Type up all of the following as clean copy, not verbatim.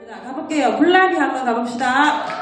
자, 가볼게요. 블라비 한번 가봅시다.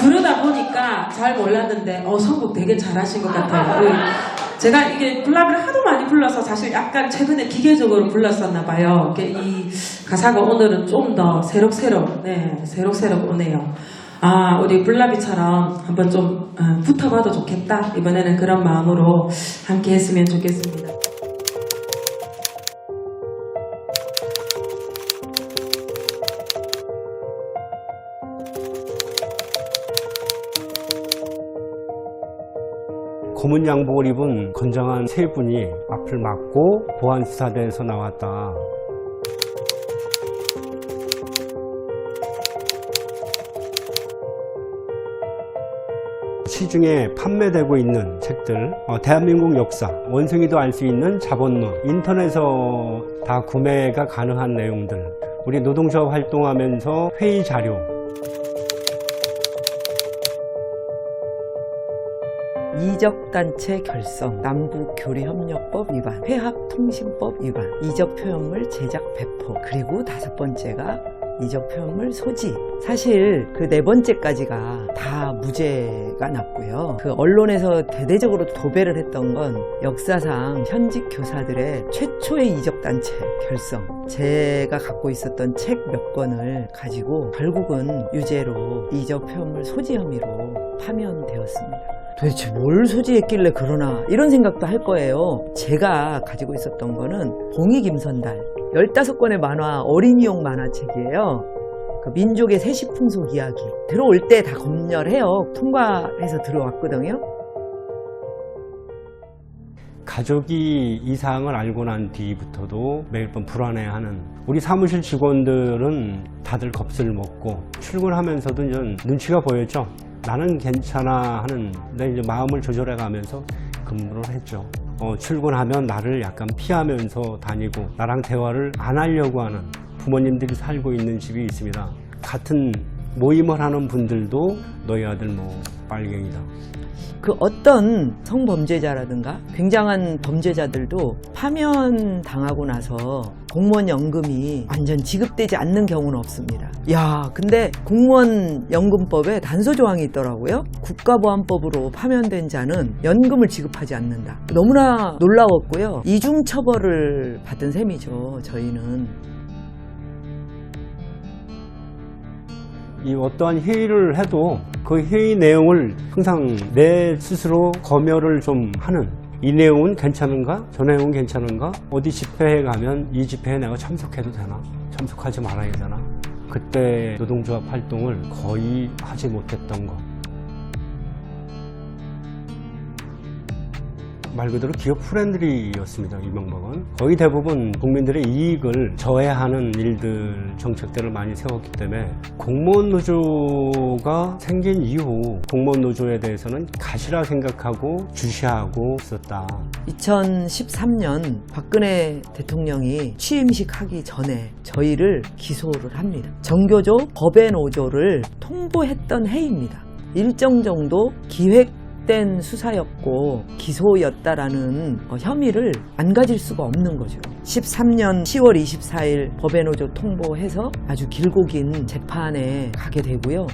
부르다 보니까 잘 몰랐는데 선곡 되게 잘하신 것 같아요. 제가 이게 블라비를 하도 많이 불러서 사실 약간 최근에 기계적으로 불렀었나 봐요. 이 가사가 오늘은 좀 더 새록새록 오네요. 우리 블라비처럼 한번 좀 붙어봐도 좋겠다. 이번에는 그런 마음으로 함께 했으면 좋겠습니다. 검은 양복을 입은 건장한 세 분이 앞을 막고 보안수사대에서 나왔다. 시중에 판매되고 있는 책들, 대한민국 역사, 원숭이도 알 수 있는 자본론, 인터넷에서 다 구매가 가능한 내용들, 우리 노동조합 활동하면서 회의 자료, 이적단체 결성, 남북교류협력법 위반, 회합통신법 위반, 이적표현물 제작 배포, 그리고 5번째가 이적표현물 소지. 사실 그 4번째까지가 다 무죄가 났고요. 그 언론에서 대대적으로 도배를 했던 건 역사상 현직 교사들의 최초의 이적단체 결성, 제가 갖고 있었던 책 몇 권을 가지고 결국은 유죄로 이적표현물 소지 혐의로 파면되었습니다. 도대체 뭘 소지했길래 그러나 이런 생각도 할 거예요. 제가 가지고 있었던 거는 봉이 김선달 15권의 만화, 어린이용 만화책이에요. 그 민족의 세시풍속 이야기. 들어올 때 다 검열해요. 통과해서 들어왔거든요. 가족이 이 사항을 알고 난 뒤부터도 매일 밤 불안해하는 우리 사무실 직원들은 다들 겁을 먹고 출근하면서도 이제 눈치가 보였죠. 나는 괜찮아 하는 내 이제 마음을 조절해 가면서 근무를 했죠. 출근하면 나를 약간 피하면서 다니고 나랑 대화를 안 하려고 하는 부모님들이 살고 있는 집이 있습니다. 같은 모임을 하는 분들도 너희 아들 뭐 빨갱이다. 그 어떤 성범죄자라든가 굉장한 범죄자들도 파면당하고 나서 공무원 연금이 완전 지급되지 않는 경우는 없습니다. 야, 근데 공무원 연금법에 단서 조항이 있더라고요. 국가보안법으로 파면된 자는 연금을 지급하지 않는다. 너무나 놀라웠고요. 이중처벌을 받은 셈이죠, 저희는. 이 어떠한 회의를 해도 그 회의 내용을 항상 내 스스로 검열을 좀 하는, 이 내용은 괜찮은가? 저 내용은 괜찮은가? 어디 집회에 가면 이 집회에 내가 참석해도 되나? 참석하지 말아야 되나? 그때 노동조합 활동을 거의 하지 못했던 거. 말 그대로 기업 프렌들리였습니다. 이명박은 거의 대부분 국민들의 이익을 저해하는 일들, 정책들을 많이 세웠기 때문에 공무원 노조가 생긴 이후 공무원 노조에 대해서는 가시라 생각하고 주시하고 있었다. 2013년 박근혜 대통령이 취임식 하기 전에 저희를 기소를 합니다. 정교조 법의 노조를 통보했던 해입니다. 일정 정도 기획된 수사였고 기소였다라는 혐의를 안 가질 수가 없는 거죠. 13년 10월 24일 법의 노조 통보해서 아주 길고 긴 재판에 가게 되고요.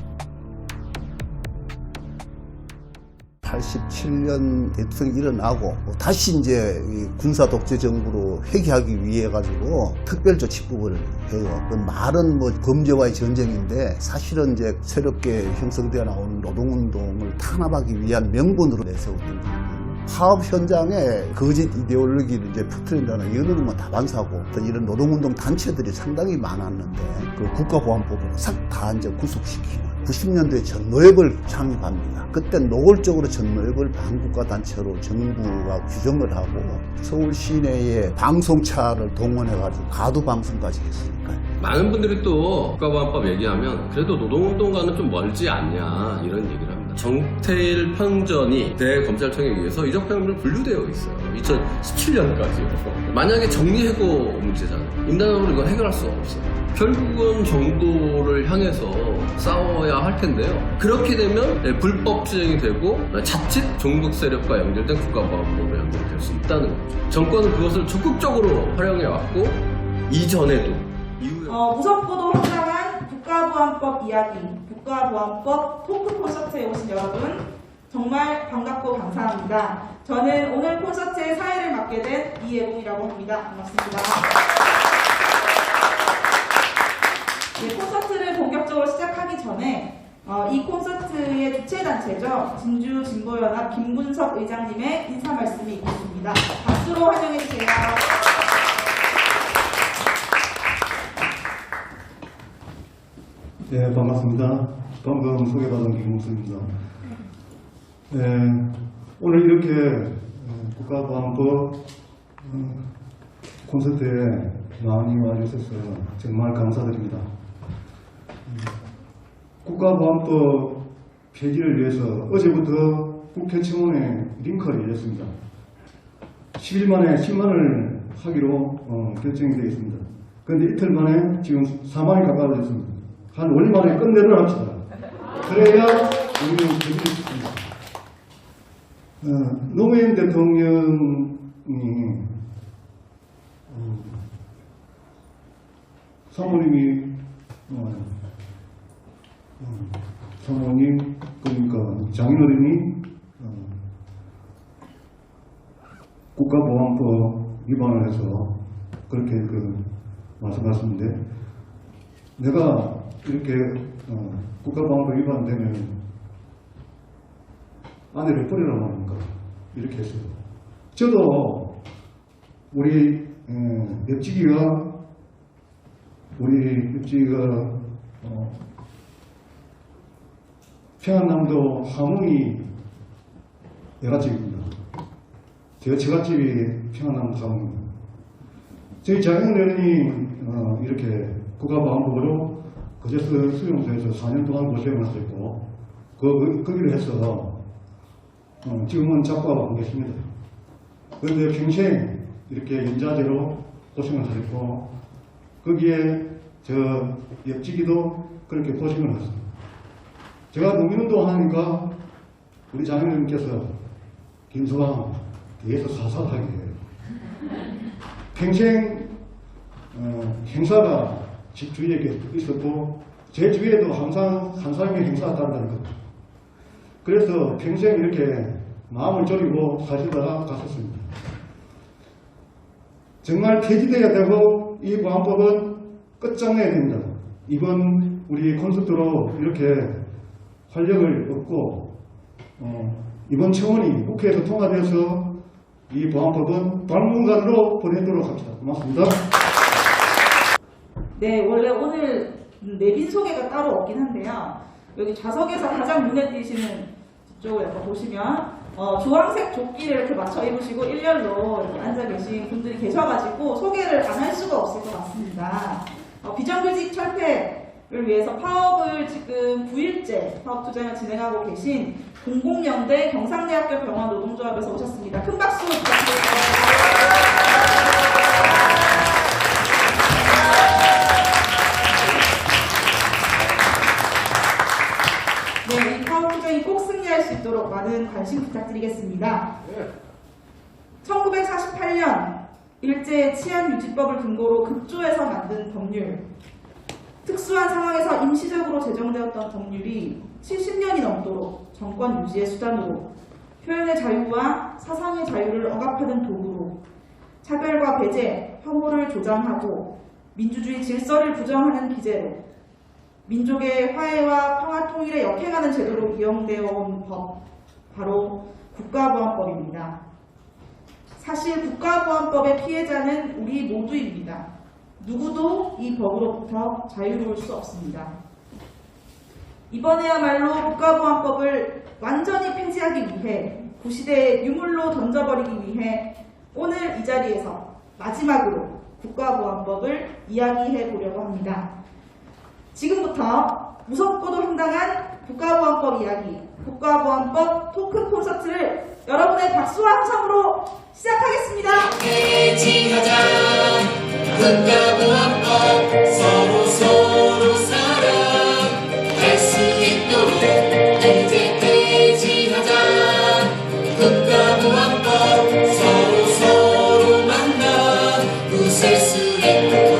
87년 대통령이 일어나고 다시 이제 군사 독재 정부로 회귀하기 위해 가지고 특별조치법을 해요. 그 말은 뭐 범죄와의 전쟁인데 사실은 이제 새롭게 형성되어 나오는 노동운동을 탄압하기 위한 명분으로 내세웠던 거예요. 파업 현장에 거짓 이데올로기를 이제 퍼뜨린다는 이거는 뭐 다반사고 어떤 이런 노동운동 단체들이 상당히 많았는데 그 국가보안법으로 싹 다 이제 구속시키는 90년도에 전노협을 창립합니다. 그때 노골적으로 전노협을 반국가단체로 정부가 규정을 하고 서울 시내에 방송차를 동원해가지고 가두방송까지 했으니까요. 많은 분들이 또 국가보안법 얘기하면 그래도 노동운동과는 좀 멀지 않냐 이런 얘기를 합니다. 정태일 평전이 대 검찰청에 의해서 이적표현물로 분류되어 있어요. 2017년까지요. 만약에 정리해고 문제잖아요. 임단으로 이건 해결할 수 없어요. 결국은 정도를 향해서 싸워야 할 텐데요. 그렇게 되면 불법 투쟁이 되고 자칫 종북 세력과 연결된 국가보안법으로 연결될 수 있다는 거죠. 정권은 그것을 적극적으로 활용해왔고 이전에도 무섭고도 황당한 국가보안법 이야기, 국가보안법 토크 콘서트에 오신 여러분 정말 반갑고 감사합니다. 저는 오늘 콘서트의 사회를 맡게 된 이예봉이라고 합니다. 반갑습니다. 콘서트를 본격적으로 시작하기 전에 이 콘서트의 주최단체죠. 진주진보연합 김군석 의장님의 인사 말씀이 있겠습니다. 박수로 환영해주세요. 네, 반갑습니다. 방금 소개받은 김문수입니다. 네, 오늘 이렇게 국가보안법 콘서트에 많이 와주셔서 정말 감사드립니다. 국가보안법 폐지를 위해서 어제부터 국회 청원에 링크를 열렸습니다. 10일 만에 10만을 하기로 결정이 되어 있습니다. 그런데 이틀 만에 지금 4만이 가까워졌습니다. 한 5일 만에 끝내도록 합시다. 그래야 우리는 폐지를 시킵니다. 노무현 대통령이 사모님이 사모님 그러니까 장인어른이 국가보안법 위반을 해서 그렇게 말씀하셨는데 내가 이렇게 국가보안법 위반되면 아내를 버리라고 합니까? 이렇게 했어요. 저도 우리 옆집이가 평안남도 함흥이 여갓집입니다. 제가 처갓집이 평안남도 함흥입니다. 저희 장인어른이 이렇게 국가보안법으로 거제서 수용소에서 4년 동안 고생을 하셨고 거기를 해서 지금은 작고하고 계십니다. 그런데 평생 이렇게 연좌제로 고생을 하셨고 거기에 저 옆집이도 그렇게 고생을 했습니다. 제가 농민운동 하니까 우리 장인어른께서 김수왕 뒤에서 사살하게 해요. 평생 행사가 집 주위에 있었고 제 주위에도 항상 한 사람의 행사가 따른다는 거죠. 그래서 평생 이렇게 마음을 졸이고 사시다가 갔었습니다. 정말 폐지돼야 되고 이 보안법은 끝장내야 됩니다. 이번 우리 콘서트로 이렇게 활력을 얻고 이번 청원이 국회에서 통과돼서 이 보안법은 당분간으로 보내도록 합시다. 고맙습니다. 네, 원래 오늘 내빈 소개가 따로 없긴 한데요. 여기 좌석에서 가장 눈에 띄시는 쪽을 약간 보시면 주황색 조끼를 이렇게 맞춰 입으시고 일렬로 이렇게 앉아 계신 분들이 계셔가지고 소개를 안 할 수가 없을 것 같습니다. 비정규직 철폐를 위해서 파업을 지금 9일째 파업 투쟁을 진행하고 계신 공공연대 경상대학교 병원 노동조합에서 오셨습니다. 큰 박수 부탁드립니다. 네, 이 파업 투쟁이 꼭 승리할 수 있도록 많은 관심 부탁드리겠습니다. 1948년 일제 치안유지법을 근거로 급조해서 만든 법률, 특수한 상황에서 임시적으로 제정되었던 법률이 70년이 넘도록 정권 유지의 수단으로, 표현의 자유와 사상의 자유를 억압하는 도구로, 차별과 배제, 혐오를 조장하고 민주주의 질서를 부정하는 기제로, 민족의 화해와 평화 통일에 역행하는 제도로 이용되어 온 법, 바로 국가보안법입니다. 사실 국가보안법의 피해자는 우리 모두입니다. 누구도 이 법으로부터 자유로울 수 없습니다. 이번에야말로 국가보안법을 완전히 폐지하기 위해 구시대의 유물로 던져버리기 위해 오늘 이 자리에서 마지막으로 국가보안법을 이야기해 보려고 합니다. 지금부터 무섭고도 황당한 국가보안법 이야기, 국가보안법 토크 콘서트를 여러분의 박수와 함성으로 시작하겠습니다. 폐지하자 국가보안법 서로 사랑할 수 있도록 이제 폐지하자 국가보안법 서로 만나 웃을 수 있도록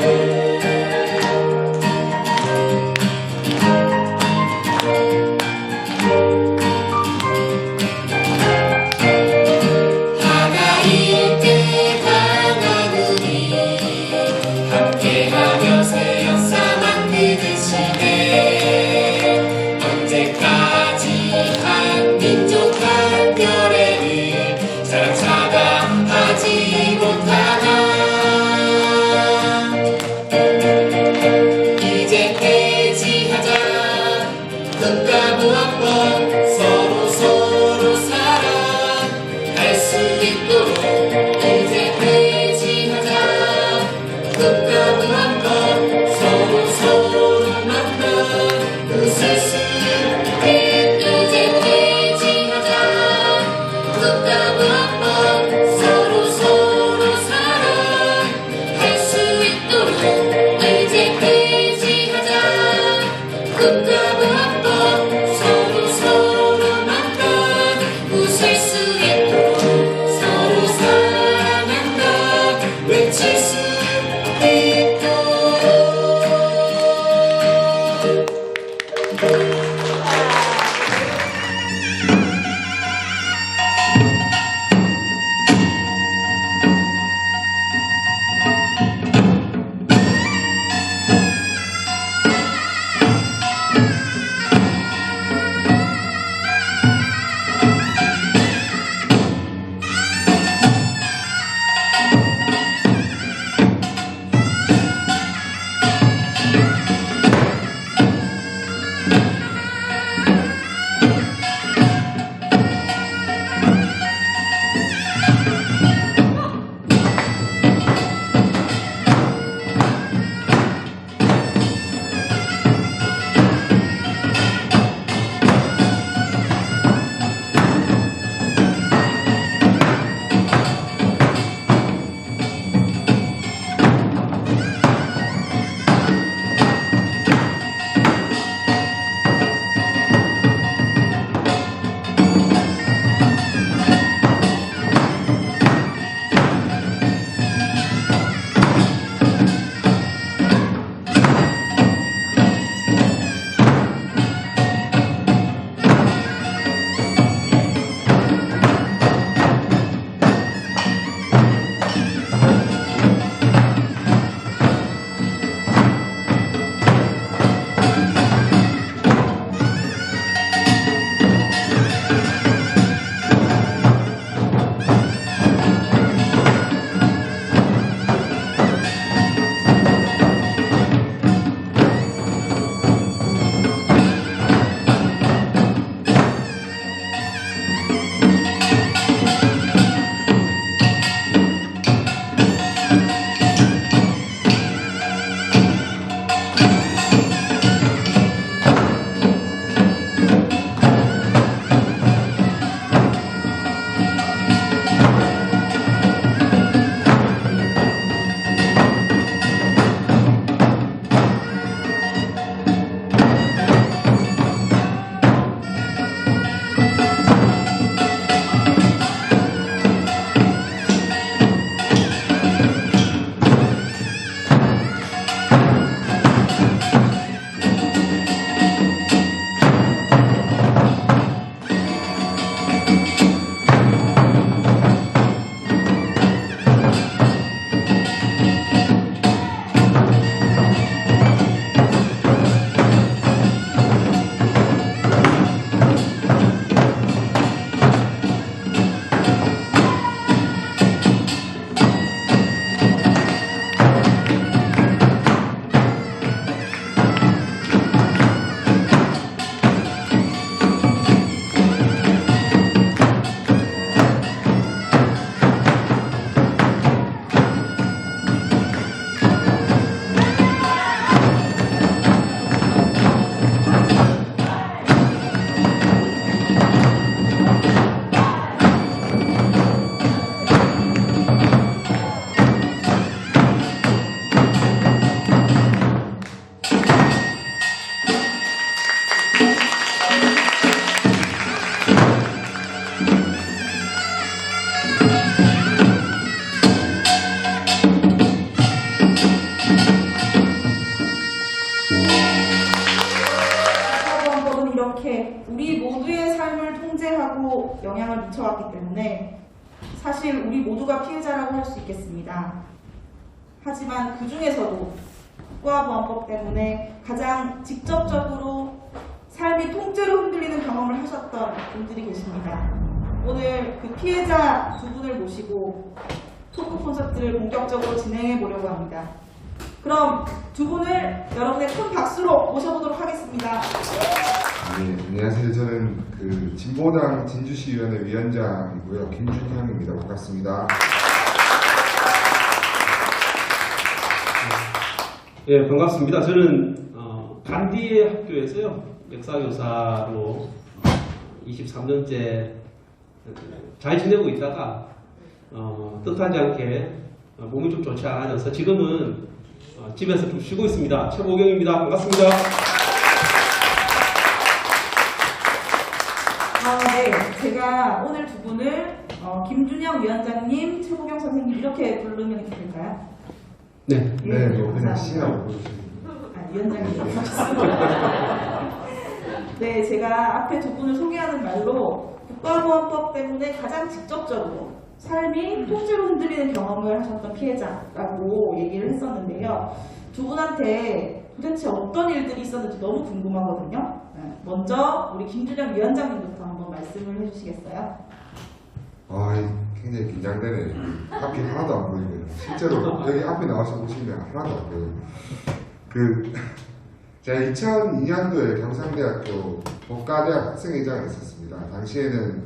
국가보안법 서로 만나 웃을 수 있도록 이렇게 우리 모두의 삶을 통제하고 영향을 미쳐왔기 때문에 사실 우리 모두가 피해자라고 할 수 있겠습니다. 하지만 그 중에서도 국가보안법 때문에 가장 직접적으로 삶이 통째로 흔들리는 경험을 하셨던 분들이 계십니다. 오늘 그 피해자 두 분을 모시고 토크 콘서트를 본격적으로 진행해 보려고 합니다. 그럼 두 분을 여러분의 큰 박수로 모셔보도록 하겠습니다. 네, 안녕하세요. 저는 그 진보당 진주시의원회 위원장이고요. 김준형입니다. 반갑습니다. 네, 반갑습니다. 저는 간디의 학교에서요 역사교사로 23년째 잘 지내고 있다가 뜻하지 않게 몸이 좀 좋지 않아져서 지금은 집에서 좀 쉬고 있습니다. 최보경입니다. 반갑습니다. 네, 제가 오늘 두 분을 김준영 위원장님, 최보경 선생님 이렇게 부르면 될까요? 네. 네, 뭐 그냥 시라고 부르시면 위원장님. 네, 제가 앞에 두 분을 소개하는 말로 국가보안법 때문에 가장 직접적으로 삶이 통째로 흔들리는 경험을 하셨던 피해자라고 얘기를 했었는데요. 두 분한테 도대체 어떤 일들이 있었는지 너무 궁금하거든요. 먼저 우리 김준영 위원장님부터 한번 말씀을 해주시겠어요? 굉장히 긴장되네. 앞이 하나도 안 보이고요. 실제로 여기 앞에 나와서 보시면 하나도 안 보여요. 제가 2002년도에 경상대학교 법과대학 학생회장을 했었습니다. 당시에는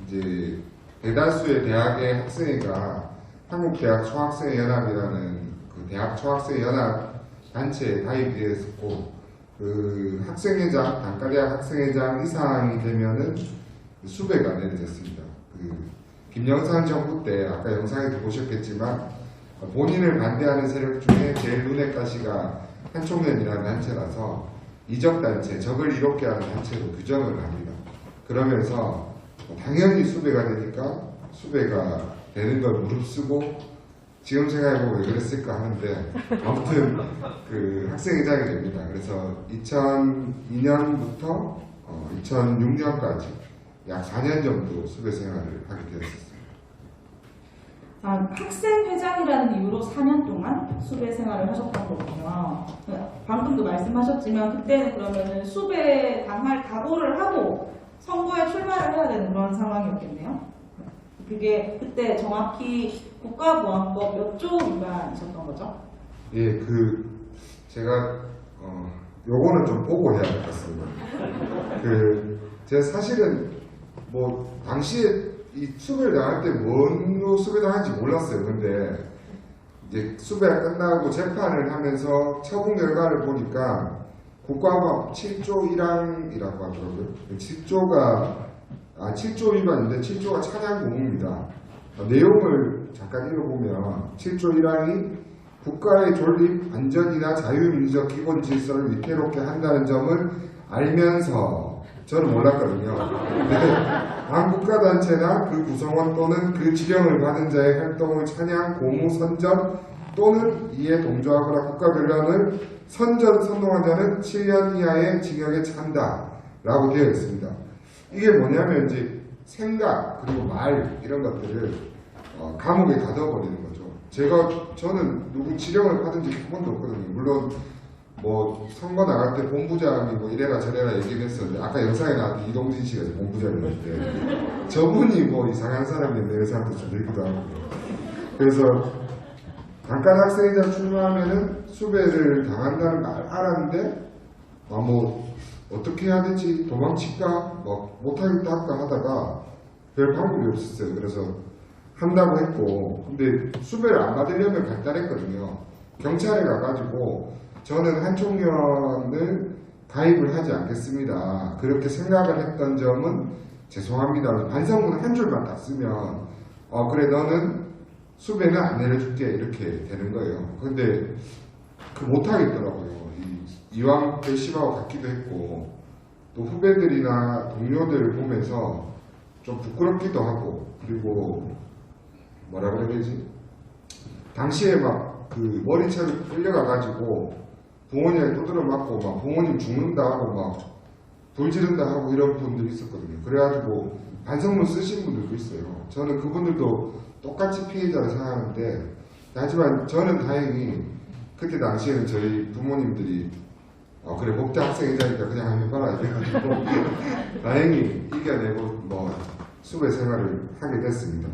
이제 대다수의 대학의 학생회가 한국대학 초학생연합이라는 그 대학 초학생연합 단체에 가입이 되었었고, 그 학생회장, 단과대학 학생회장 이상이 되면은 수배가 내려졌습니다. 김영삼 정부 때 아까 영상에도 보셨겠지만 본인을 반대하는 세력 중에 제일 눈에 가시가 한총련이라는 단체라서 이적단체, 적을 이롭게 하는 단체로 규정을 합니다. 그러면서 당연히 수배가 되니까 수배가 되는 걸 무릅쓰고 지금 생각해보면 왜 그랬을까 하는데 아무튼 그 학생회장이 됩니다. 그래서 2002년부터 2006년까지 약 4년 정도 수배 생활을 하게 되었습니다. 학생회장이라는 이유로 4년 동안 수배 생활을 하셨던 거군요. 방금도 말씀하셨지만 그때는 그러면은 수배 당할 각오를 하고 선거에 출마를 해야 되는 그런 상황이었겠네요. 그게 그때 정확히 국가보안법 몇 조 위반이셨던 거죠? 예, 제가 요거는 좀 보고 해야 될 것 같습니다. 제가 사실은 뭐 당시에 이 수배를 당할 때 뭔로 수배 당한지 몰랐어요. 근데 이제 수배가 끝나고 재판을 하면서 처분 결과를 보니까 국가보안법 7조 1항이라고 하더라고요. 7조 위반인데 7조가 찬양공입니다. 내용을 잠깐 읽어보면 7조 1항이 국가의 존립, 안전이나 자유민주적 기본 질서를 위태롭게 한다는 점을 알면서 저는 몰랐거든요. 한 국가단체나 그 구성원 또는 그 지령을 받은 자의 활동을 찬양, 고무, 선전 또는 이에 동조하거나 국가변란을 선동한 자는 7년 이하의 징역에 찬다 라고 되어 있습니다. 이게 뭐냐면 이제 생각 그리고 말 이런 것들을 감옥에 가둬버리는 거죠. 저는 누구 지령을 받은 적이 한 번도 없거든요. 물론 뭐 선거 나갈 때 본부장이 뭐 이래라 저래라 얘기를 했었는데 아까 영상에 나왔던 이동진 씨가 본부장이었는데 저분이 뭐 이상한 사람인데 이런 사람도 좀 들기도 하고 그래서 단과 학생회장 출마하면은 수배를 당한다는 걸 알았는데 뭐 어떻게 해야 되지 도망칠까 뭐 못하겠다 할까 하다가 별 방법이 없었어요. 그래서 한다고 했고 근데 수배를 안 받으려면 간단했거든요. 경찰에 가가지고 저는 한총련을 가입을 하지 않겠습니다. 그렇게 생각을 했던 점은 죄송합니다. 반성문 한 줄만 딱 쓰면 그래 너는 수배는 안 내려줄게 이렇게 되는 거예요. 근데 못하겠더라고요. 이왕 결심하고 갔기도 했고 또 후배들이나 동료들을 보면서 좀 부끄럽기도 하고 그리고 뭐라 그래야 되지? 당시에 막 그 머리채로 끌려가가지고 부모님을 두드려 맞고 막 부모님 죽는다 하고 막 불 지른다 하고 이런 분들이 있었거든요. 그래가지고 반성문 쓰신 분들도 있어요. 저는 그분들도 똑같이 피해자를 생각하는데, 하지만 저는 다행히 그때 당시에는 저희 부모님들이 그래 복자 학생회장이니까 그냥 한번 해봐라 이래가지고 다행히 이겨내고 뭐 수배 생활을 하게 됐습니다.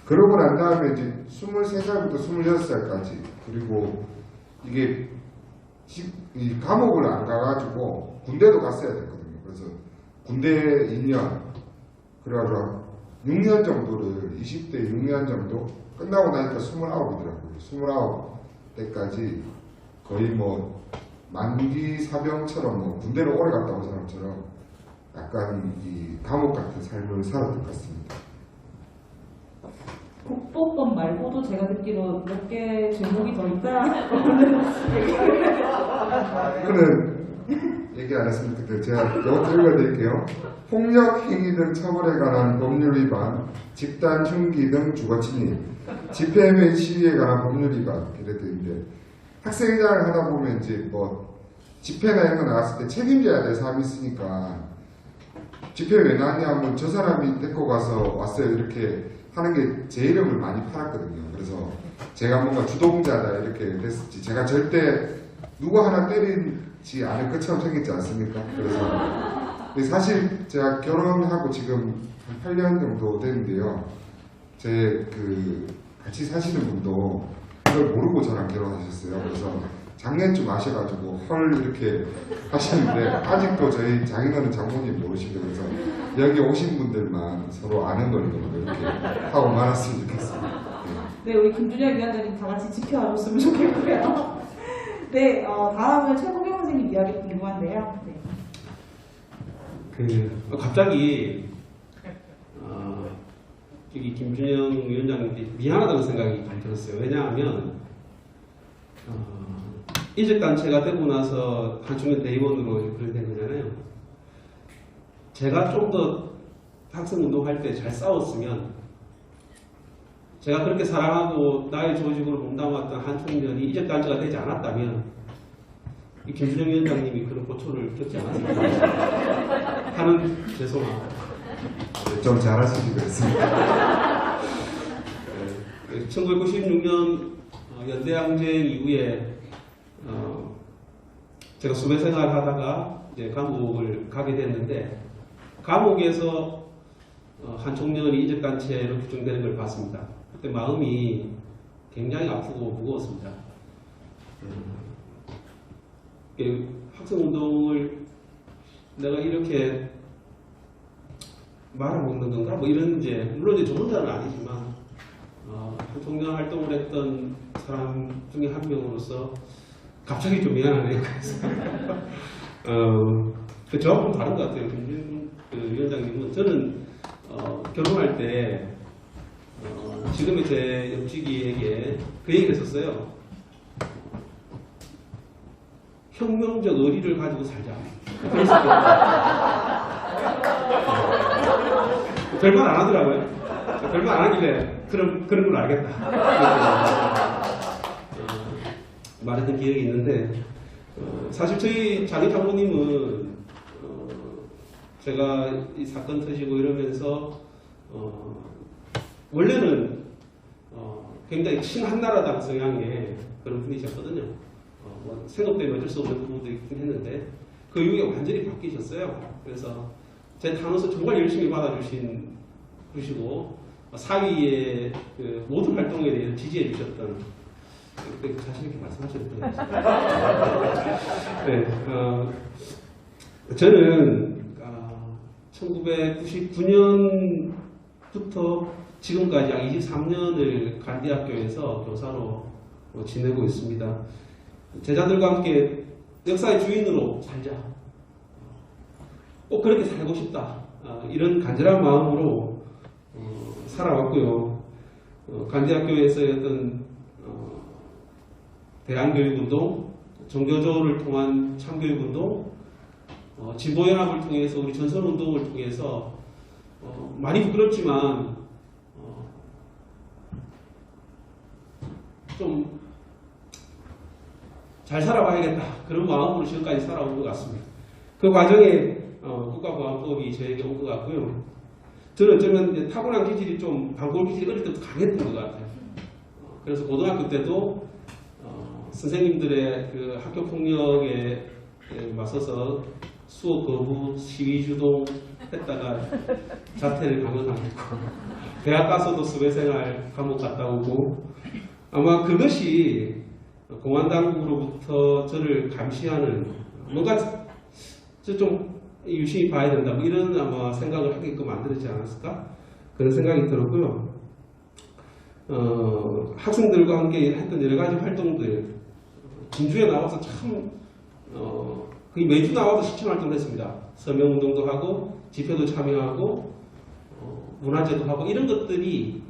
그러고 난 다음에 이제 23살부터 26살까지, 그리고 이게 이 감옥을 안 가가지고 군대도 갔어야 됐거든요. 그래서 군대 2년, 그래가지고 6년 정도를, 20대 6년 정도 끝나고 나니까 29이더라고요. 29대까지 거의 뭐 만기 사병처럼 뭐 군대를 오래 갔다 온 사람처럼 약간 이 감옥 같은 삶을 살았던 것 같습니다. 국보법 말고도 제가 듣기로 몇 개 제목이 더 있다. 그는 얘기 안 했으니까 그때 제가 이것도 읽어드릴게요. 폭력 행위 등 처벌에 관한 법률 위반, 집단 흉기 등 주거 침입, 집회 및 시위에 관한 법률 위반 이랬는데, 학생회장을 하다 보면 이제 뭐 집회나 이런 거 나왔을 때 책임져야 될 사람이 있으니까, 집회 왜 나왔냐면 저 사람이 데리고 가서 왔어요 이렇게 하는 게 제 이름을 많이 팔았거든요. 그래서 제가 뭔가 주동자다 이렇게 됐었지, 제가 절대 누구 하나 때리지 않을 것처럼 생겼지 않습니까? 그래서 사실 제가 결혼하고 지금 한 8년 정도 됐는데요, 제 그 같이 사시는 분도 그걸 모르고 저랑 결혼하셨어요. 그래서 작년쯤 아셔가지고 헐 이렇게 하시는데, 아직도 저희 장인어른 장모님 모르시고, 그래서 여기 오신 분들만 서로 아는 걸로 이렇게 하고 말았으면 좋겠습니다. 네, 우리 김준혁 위원장님 다 같이 지켜줬으면 좋겠고요. 네, 다음은 최국영 선생님 이야기 궁금한데요. 네. 갑자기 여기 김준영 위원장님께 미안하다는 생각이 많이 들었어요. 왜냐하면 이적단체가 되고 나서 한충년 대의원으로 그렇게 된 거잖아요. 제가 좀 더 학생운동할 때 잘 싸웠으면, 제가 그렇게 사랑하고 나의 조직으로 몸담았던 한총련이 이적단체가 되지 않았다면 이 김준영 위원장님이 그런 고초를 겪지 않았을까 하는 죄송함. 좀 잘하시기 그랬습니다. 1996년 연대항쟁 이후에 제가 수배 생활을 하다가 이제 감옥을 가게 됐는데, 감옥에서 한 청년이 이적단체로 규정되는 걸 봤습니다. 그때 마음이 굉장히 아프고 무거웠습니다. 학생운동을 내가 이렇게 말아먹는 건가? 뭐 이런 물론 이제 전문자는 아니지만 한 청년 활동을 했던 사람 중에 한 명으로서 갑자기 좀 미안하네요. 그래서 저하고는 다른 것 같아요. 위원장님은, 저는 결혼할 때 지금의 제 옆지기에게 그 얘기를 했었어요. 혁명적 의리를 가지고 살자. 별말 안 하더라고요. 별말 안 하길래 그런 걸 알겠다. 말했던 기억이 있는데, 사실 저희 장인 장모님은 제가 이 사건 터지고 이러면서 원래는 굉장히 친한나라당 성향의 그런 분이셨거든요. 뭐 생각 때문에 어쩔 수 없는 부분도 있긴 했는데 그 이후에 완전히 바뀌셨어요. 그래서 제 탄원서 정말 열심히 받아주시고 사위의 그 모든 활동에 대해서 지지해 주셨던, 자신 있게 말씀하셨던 것 같습니다. 네, 저는 1999년부터 지금까지 약 23년을 간디학교에서 교사로 지내고 있습니다. 제자들과 함께 역사의 주인으로 살자, 꼭 그렇게 살고 싶다, 이런 간절한 마음으로 살아왔고요. 간디학교에서의 어떤 대안교육운동, 정교조를 통한 참교육운동, 진보연합을 통해서 우리 전선운동을 통해서 많이 부끄럽지만 좀 잘 살아봐야겠다, 그런 마음으로 지금까지 살아온 것 같습니다. 그 과정에 국가보안법이 저에게 온 것 같고요. 저는 어쩌면 이제 타고난 기질이 좀 반골 기질이 어릴 때부터 강했던 것 같아요. 그래서 고등학교 때도 선생님들의 그 학교 폭력에 맞서서 수업 거부, 시위 주동 했다가 자퇴를 강요당했고 대학 가서도 수배생활 감옥 갔다 오고 아마 그것이 공안당국으로부터 저를 감시하는 뭔가 좀 유심히 봐야 된다 뭐 이런 아마 생각을 하게끔 만들지 않았을까 그런 생각이 들었고요. 학생들과 함께 했던 여러 가지 활동들 진주에 나와서 참 거의 매주 나와서 시청 활동을 했습니다. 서명운동도 하고 집회도 참여하고 문화제도 하고 이런 것들이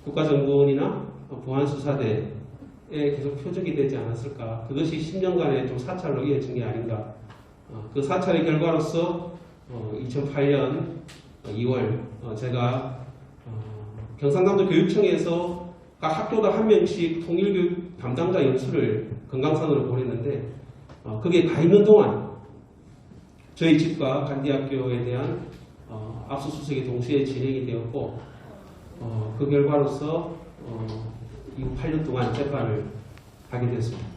국가정보원이나 보안수사대에 계속 표적이 되지 않았을까. 그것이 10년간의 좀 사찰로 이어진 게 아닌가. 그 사찰의 결과로서 2008년 2월 제가 경상남도 교육청에서 각 학교당 한 명씩 통일교육 담당자 연수를 금강산으로 보냈는데 그게 가 있는 동안 저희 집과 간디학교에 대한 압수수색이 동시에 진행이 되었고 그 결과로서 이후 8년 동안 재판을 하게 됐습니다.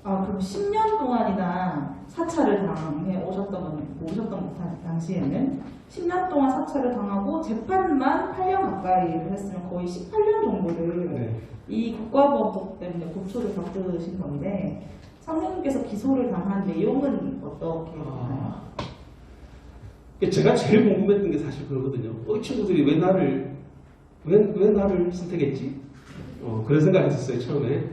그럼 10년 동안이나 사찰을 당해 오셨던 당시에는 10년 동안 사찰을 당하고 재판만 8년 가까이를 했으면 거의 18년 정도를 이 국가보안법 때문에 고초를 겪으신 건데 선생님께서 기소를 당한 내용은 어떻게 되나요? 제가 제일 궁금했던 게 사실 그거거든요. 이 친구들이 왜 나를 선택했지? 그런 생각했었어요 처음에.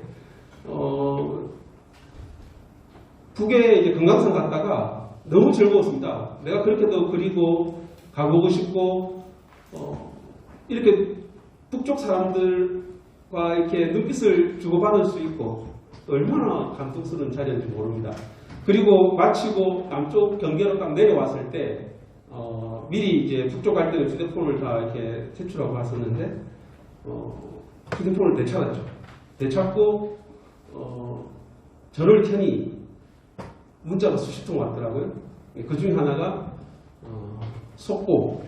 북에 이제 금강산 갔다가 너무 즐거웠습니다. 내가 그렇게도 그리고 가보고 싶고 이렇게 북쪽 사람들과 이렇게 눈빛을 주고받을 수 있고 얼마나 감동스러운 자리인지 모릅니다. 그리고 마치고 남쪽 경계로 딱 내려왔을 때 미리 이제 북쪽 갈 때는 휴대폰을 다 이렇게 제출하고 갔었는데 휴대폰을 되찾았죠. 되찾고 전화를 켜니 문자가 수십 통 왔더라고요. 그 중에 하나가 속보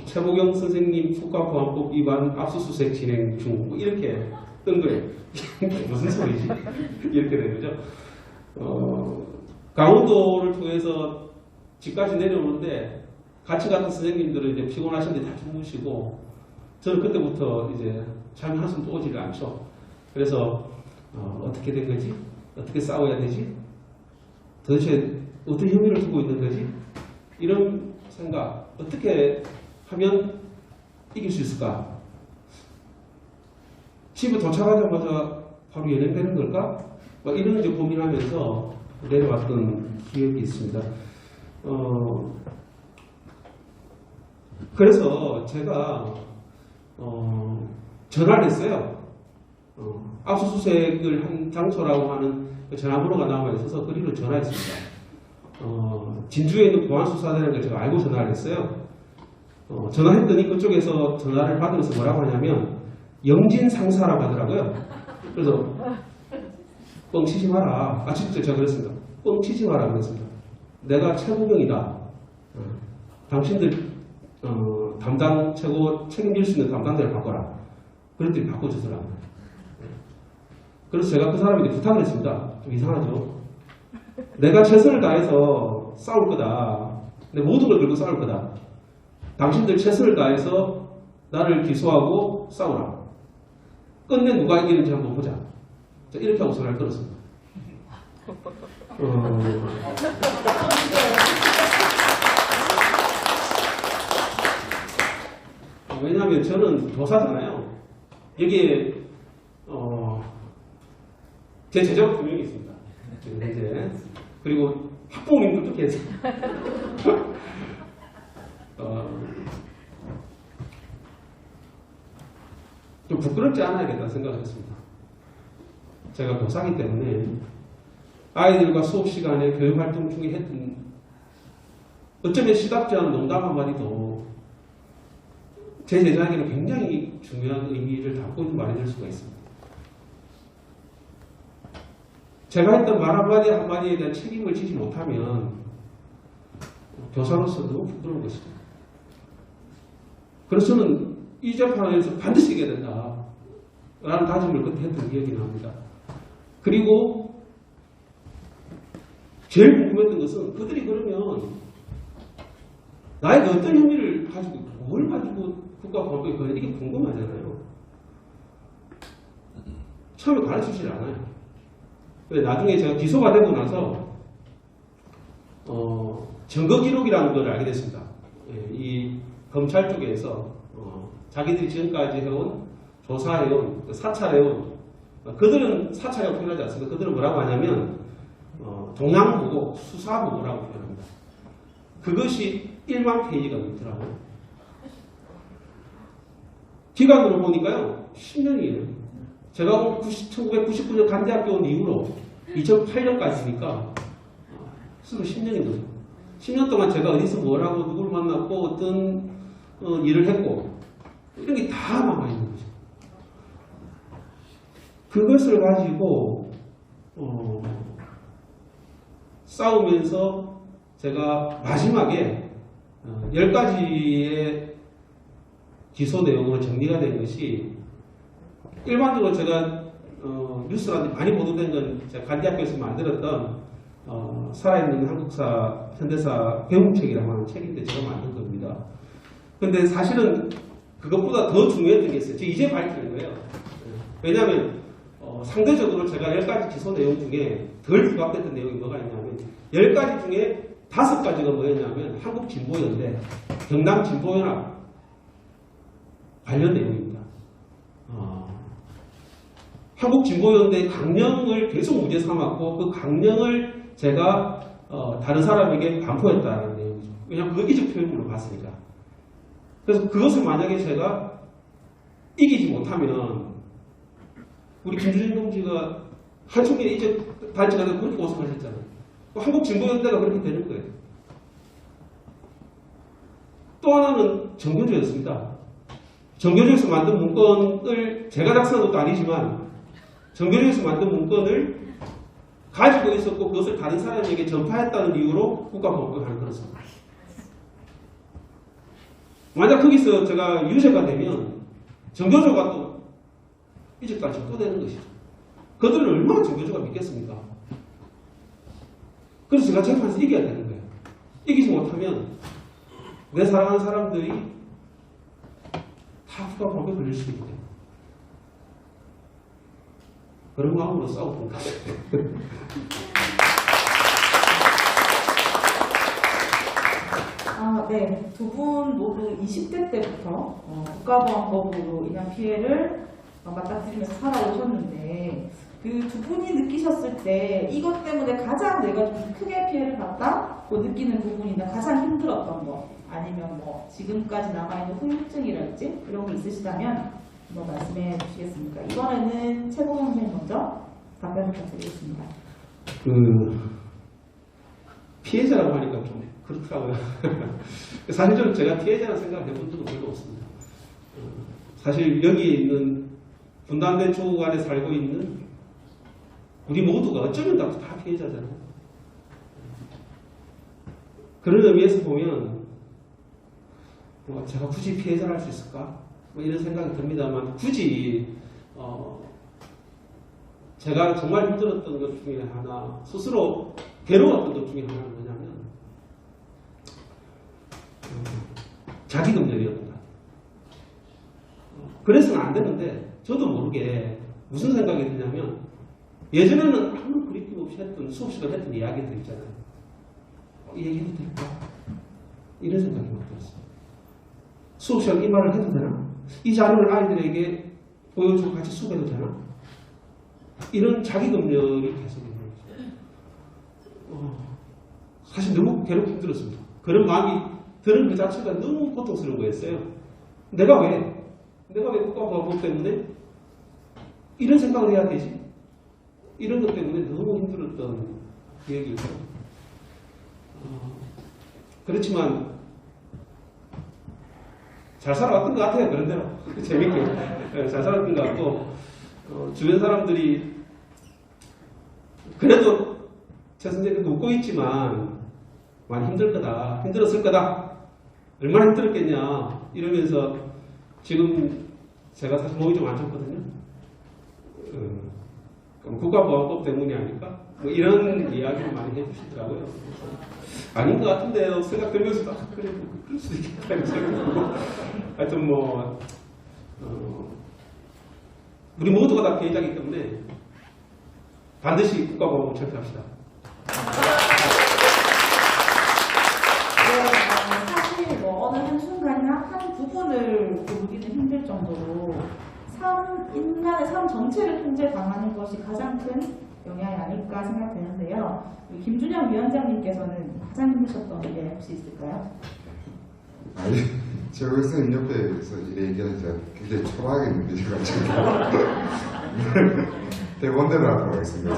최보경 선생님 국가보안법 위반 압수수색 진행 중 이렇게 뜬 거예요. 무슨 소리지? 이렇게 된 거죠. 강원도를 통해서 집까지 내려오는데 같이 갔던 선생님들은 이제 피곤하신데 다 주무시고 저는 그때부터 이제 잠이 한숨도 오지를 않죠. 그래서 어떻게 된 거지? 어떻게 싸워야 되지? 도대체 어떤 혐의를 두고 있는 거지? 이런 생각, 어떻게 하면 이길 수 있을까? 집에 도착하자마자 바로 연행되는 걸까? 막 이런 이제 고민하면서 내려왔던 기억이 있습니다. 그래서 제가 전화를 했어요. 압수수색을 한 장소라고 하는 그 전화번호가 나와 있어서 그리로 전화했습니다. 진주에 있는 보안수사대라는 걸 제가 알고 전화를 했어요. 전화했더니 그쪽에서 전화를 받으면서 뭐라고 하냐면 영진 상사라고 하더라고요. 그래서 뻥치지 마라. 진짜 제가 그랬습니다. 뻥치지 마라 그랬습니다. 내가 최고경이다. 당신들 담당 최고 책임질 수 있는 담당자를 바꿔라. 그랬더니 바꿔주더라고요. 그래서 제가 그 사람에게 부탁을 했습니다. 좀 이상하죠? 내가 최선을 다해서 싸울 거다. 내 모든 걸 걸고 싸울 거다. 당신들 최선을 다해서 나를 기소하고 싸우라. 끝내 누가 이기는지 한번 보자. 자, 이렇게 하고 전화를 끊었습니다. 왜냐하면 저는 교사잖아요. 여기에 제 제자가 2명이 있습니다. 현재. 그리고 학부모님도 또 계세요. 좀 부끄럽지 않아야겠다 생각을 했습니다. 제가 교사이기 때문에 아이들과 수업 시간에 교육활동 중에 했던 어쩌면 시답지 않은 농담 한마디도 제 제자에게는 굉장히 중요한 의미를 담고 있는 말이 될 수가 있습니다. 제가 했던 말 한마디 한마디에 대한 책임을 지지 못하면 교사로서 너무 부끄러운 것이죠. 그래서 저는 이 재판에서 반드시 이겨야 된다 라는 다짐을 그때 했던 기억이 납니다. 그리고 제일 궁금했던 것은 그들이 그러면 나에게 어떤 혐의를 가지고 뭘 가지고 국가보안법에 걸려 이게 궁금하잖아요. 처음에 가르치질 않아요. 근데 나중에 제가 기소가 되고 나서 증거 기록이라는 걸 알게 됐습니다. 이 검찰 쪽에서 자기들이 지금까지 해온 조사해온 사찰해온 그들은 사찰이라고 표현하지 않습니다. 그들은 뭐라고 하냐면 동양보고 수사보고라고 표현합니다. 그것이 1만 페이지가 넘더라고요. 기간으로 보니까요 10년이에요. 제가 1999년 간대학교 온 이후로 2008년까지니까 스스로 10년이 넘어요. 10년 동안 제가 어디서 뭘 하고 누구를 만났고 어떤 일을 했고 이런 게 다 남아있는 거죠. 그것을 가지고 싸우면서 제가 마지막에 10가지의 기소 내용으로 정리가 된 것이 일반적으로 제가 뉴스라든지 많이 보도된 건 제가 간대학교에서 만들었던 살아있는 한국사, 현대사 배움책이라고 하는 책인데 제가 만든 겁니다. 근데 사실은 그것보다 더 중요했던 게 있어요. 제가 이제 밝히는 거예요. 왜냐하면 상대적으로 제가 10가지 기소 내용 중에 덜 부각됐던 내용이 뭐가 있냐면 10가지 중에 5가지가 뭐였냐면 한국진보연대, 경남진보연합 관련 내용입니다. 한국진보연대 강령을 계속 무죄 삼았고 그 강령을 제가 다른 사람에게 반포했다는 내용이죠. 왜냐하면 그 이적 표현으로 봤으니까. 그래서 그것을 만약에 제가 이기지 못하면 우리 김주진 동지가 한총회 이적 단체가 되고 그렇게 고생하셨잖아요. 한국진보연대가 그렇게 되는 거예요. 또 하나는 정교조였습니다. 정교조에서 만든 문건을 제가 작성한 것도 아니지만 정교조에서 만든 문건을 가지고 있었고 그것을 다른 사람에게 전파했다는 이유로 국가보안법을 하는 그렇습니다. 만약 거기서 제가 유죄가 되면 정교조가 또 이제까지 또 되는 것이죠. 그들은 얼마나 정교조가 믿겠습니까? 그래서 제가 재판에서 이겨야 되는 거예요. 이기지 못하면 내 사랑하는 사람들이 다 국가보안법에 걸릴 수도 있대요. 그런 마음으로 싸우던 거죠. 네. 두 분 모두 20대 때부터 국가보안법으로 인한 피해를 맞닥뜨리면서 살아오셨는데 그 두 분이 느끼셨을 때 이것 때문에 가장 내가 좀 크게 피해를 봤다고 느끼는 부분이나 가장 힘들었던 거 아니면 뭐 지금까지 남아있는 후유증이랄지 이런 게 있으시다면 뭐 말씀해 주시겠습니까? 이번에는 최고봉 선생님 먼저 답변 부탁드리겠습니다. 피해자라고 하니까 좀 그렇더라고요. 사실 저는 제가 피해자라는 생각을 해본 적은 별로 없습니다. 사실 여기에 있는 분단된 조국 안에 살고 있는 우리 모두가 어쩌면 다 피해자잖아요. 그런 의미에서 보면 제가 굳이 피해자를 할 수 있을까? 뭐 이런 생각이 듭니다만 굳이 제가 정말 힘들었던 것 중에 하나, 스스로 괴로웠던 것 중에 하나는 뭐냐면 자기검열이었던 것 같아요. 그래서는 안 되는데 저도 모르게 무슨 생각이 드냐면 예전에는 아무 그립낌 없이 했던 수업 시간 했던 이야기들 있잖아요. 이 얘기해도 될까? 이런 생각이 막 들었어요. 수업 시간 이 말을 해도 되나? 이 자료를 아이들에게 보여주고 같이 수업해도 되나? 이런 자기검열이 계속 있는 거죠. 사실 너무 괴롭고 힘들었습니다. 그런 마음이 드는 그 자체가 너무 고통스러운 거였어요. 내가 왜 국가보안법 때문에 이런 생각을 해야 되지? 이런 것 때문에 너무 힘들었던 기억이 있어요. 그렇지만 잘 살아왔던 것 같아요. 그런 대로 재밌게 잘 살았던 것 같고 주변 사람들이 그래도 최 선생님도 웃고 있지만 많이 힘들 거다, 힘들었을 거다, 얼마나 힘들었겠냐 이러면서 지금 제가 사실 몸이 좀 안 좋거든요. 그럼 국가보안법 때문이 아닐까? 뭐 이런 이야기를 많이 해주시더라고요. 아닌 것 같은데요. 생각 들면서도 그래 그럴 수도 있겠다 이런 생각이 들고 하여튼 뭐 우리 모두가 다 피해자이기 때문에 반드시 국가보안법을 철폐합시다. 사실 뭐 어느 한순간이나 한 부분을 고르기는 힘들 정도로 인간의 삶 전체를 통제 당하는 것이 가장 큰 영향이 아닐까 생각되는데요. 우리 김준영 위원장님께서는 가장 힘드셨던 게 혹시 있을까요? 아니, 제가 교수님 옆에서 이래 얘기하니까 굉장히 초라하게 느껴져가지고 대본대로 하도록 하겠습니다.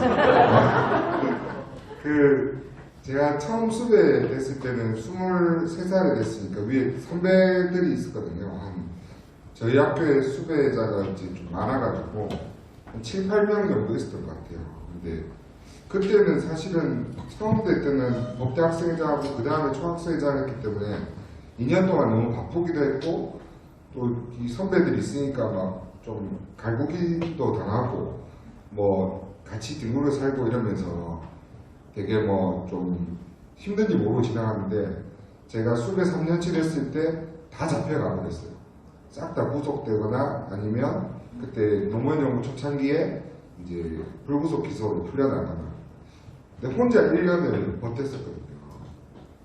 제가 처음 수배 됐을 때는 23살이 됐으니까 위에 선배들이 있었거든요. 저희 학교에 수배자가 이제 좀 많아가지고 한 7, 8명 정도 있었던 것 같아요. 근데 그때는 사실은 처음 될 때는 법대 학생회장하고 그 다음에 초학생회장을 했기 때문에 2년 동안 너무 바쁘기도 했고 또 이 선배들이 있으니까 막 좀 갈구기도 당하고 뭐 같이 뒹굴어 살고 이러면서 되게 뭐 좀 힘든지 모르고 지나갔는데 제가 수배 3년치 됐을 때 다 잡혀가 버렸어요. 싹 다 구속되거나 아니면 그때 노무현 정부 초창기에 이제 불구속 기소로 풀려나가나. 근데 혼자 1년을 버텼었거든요.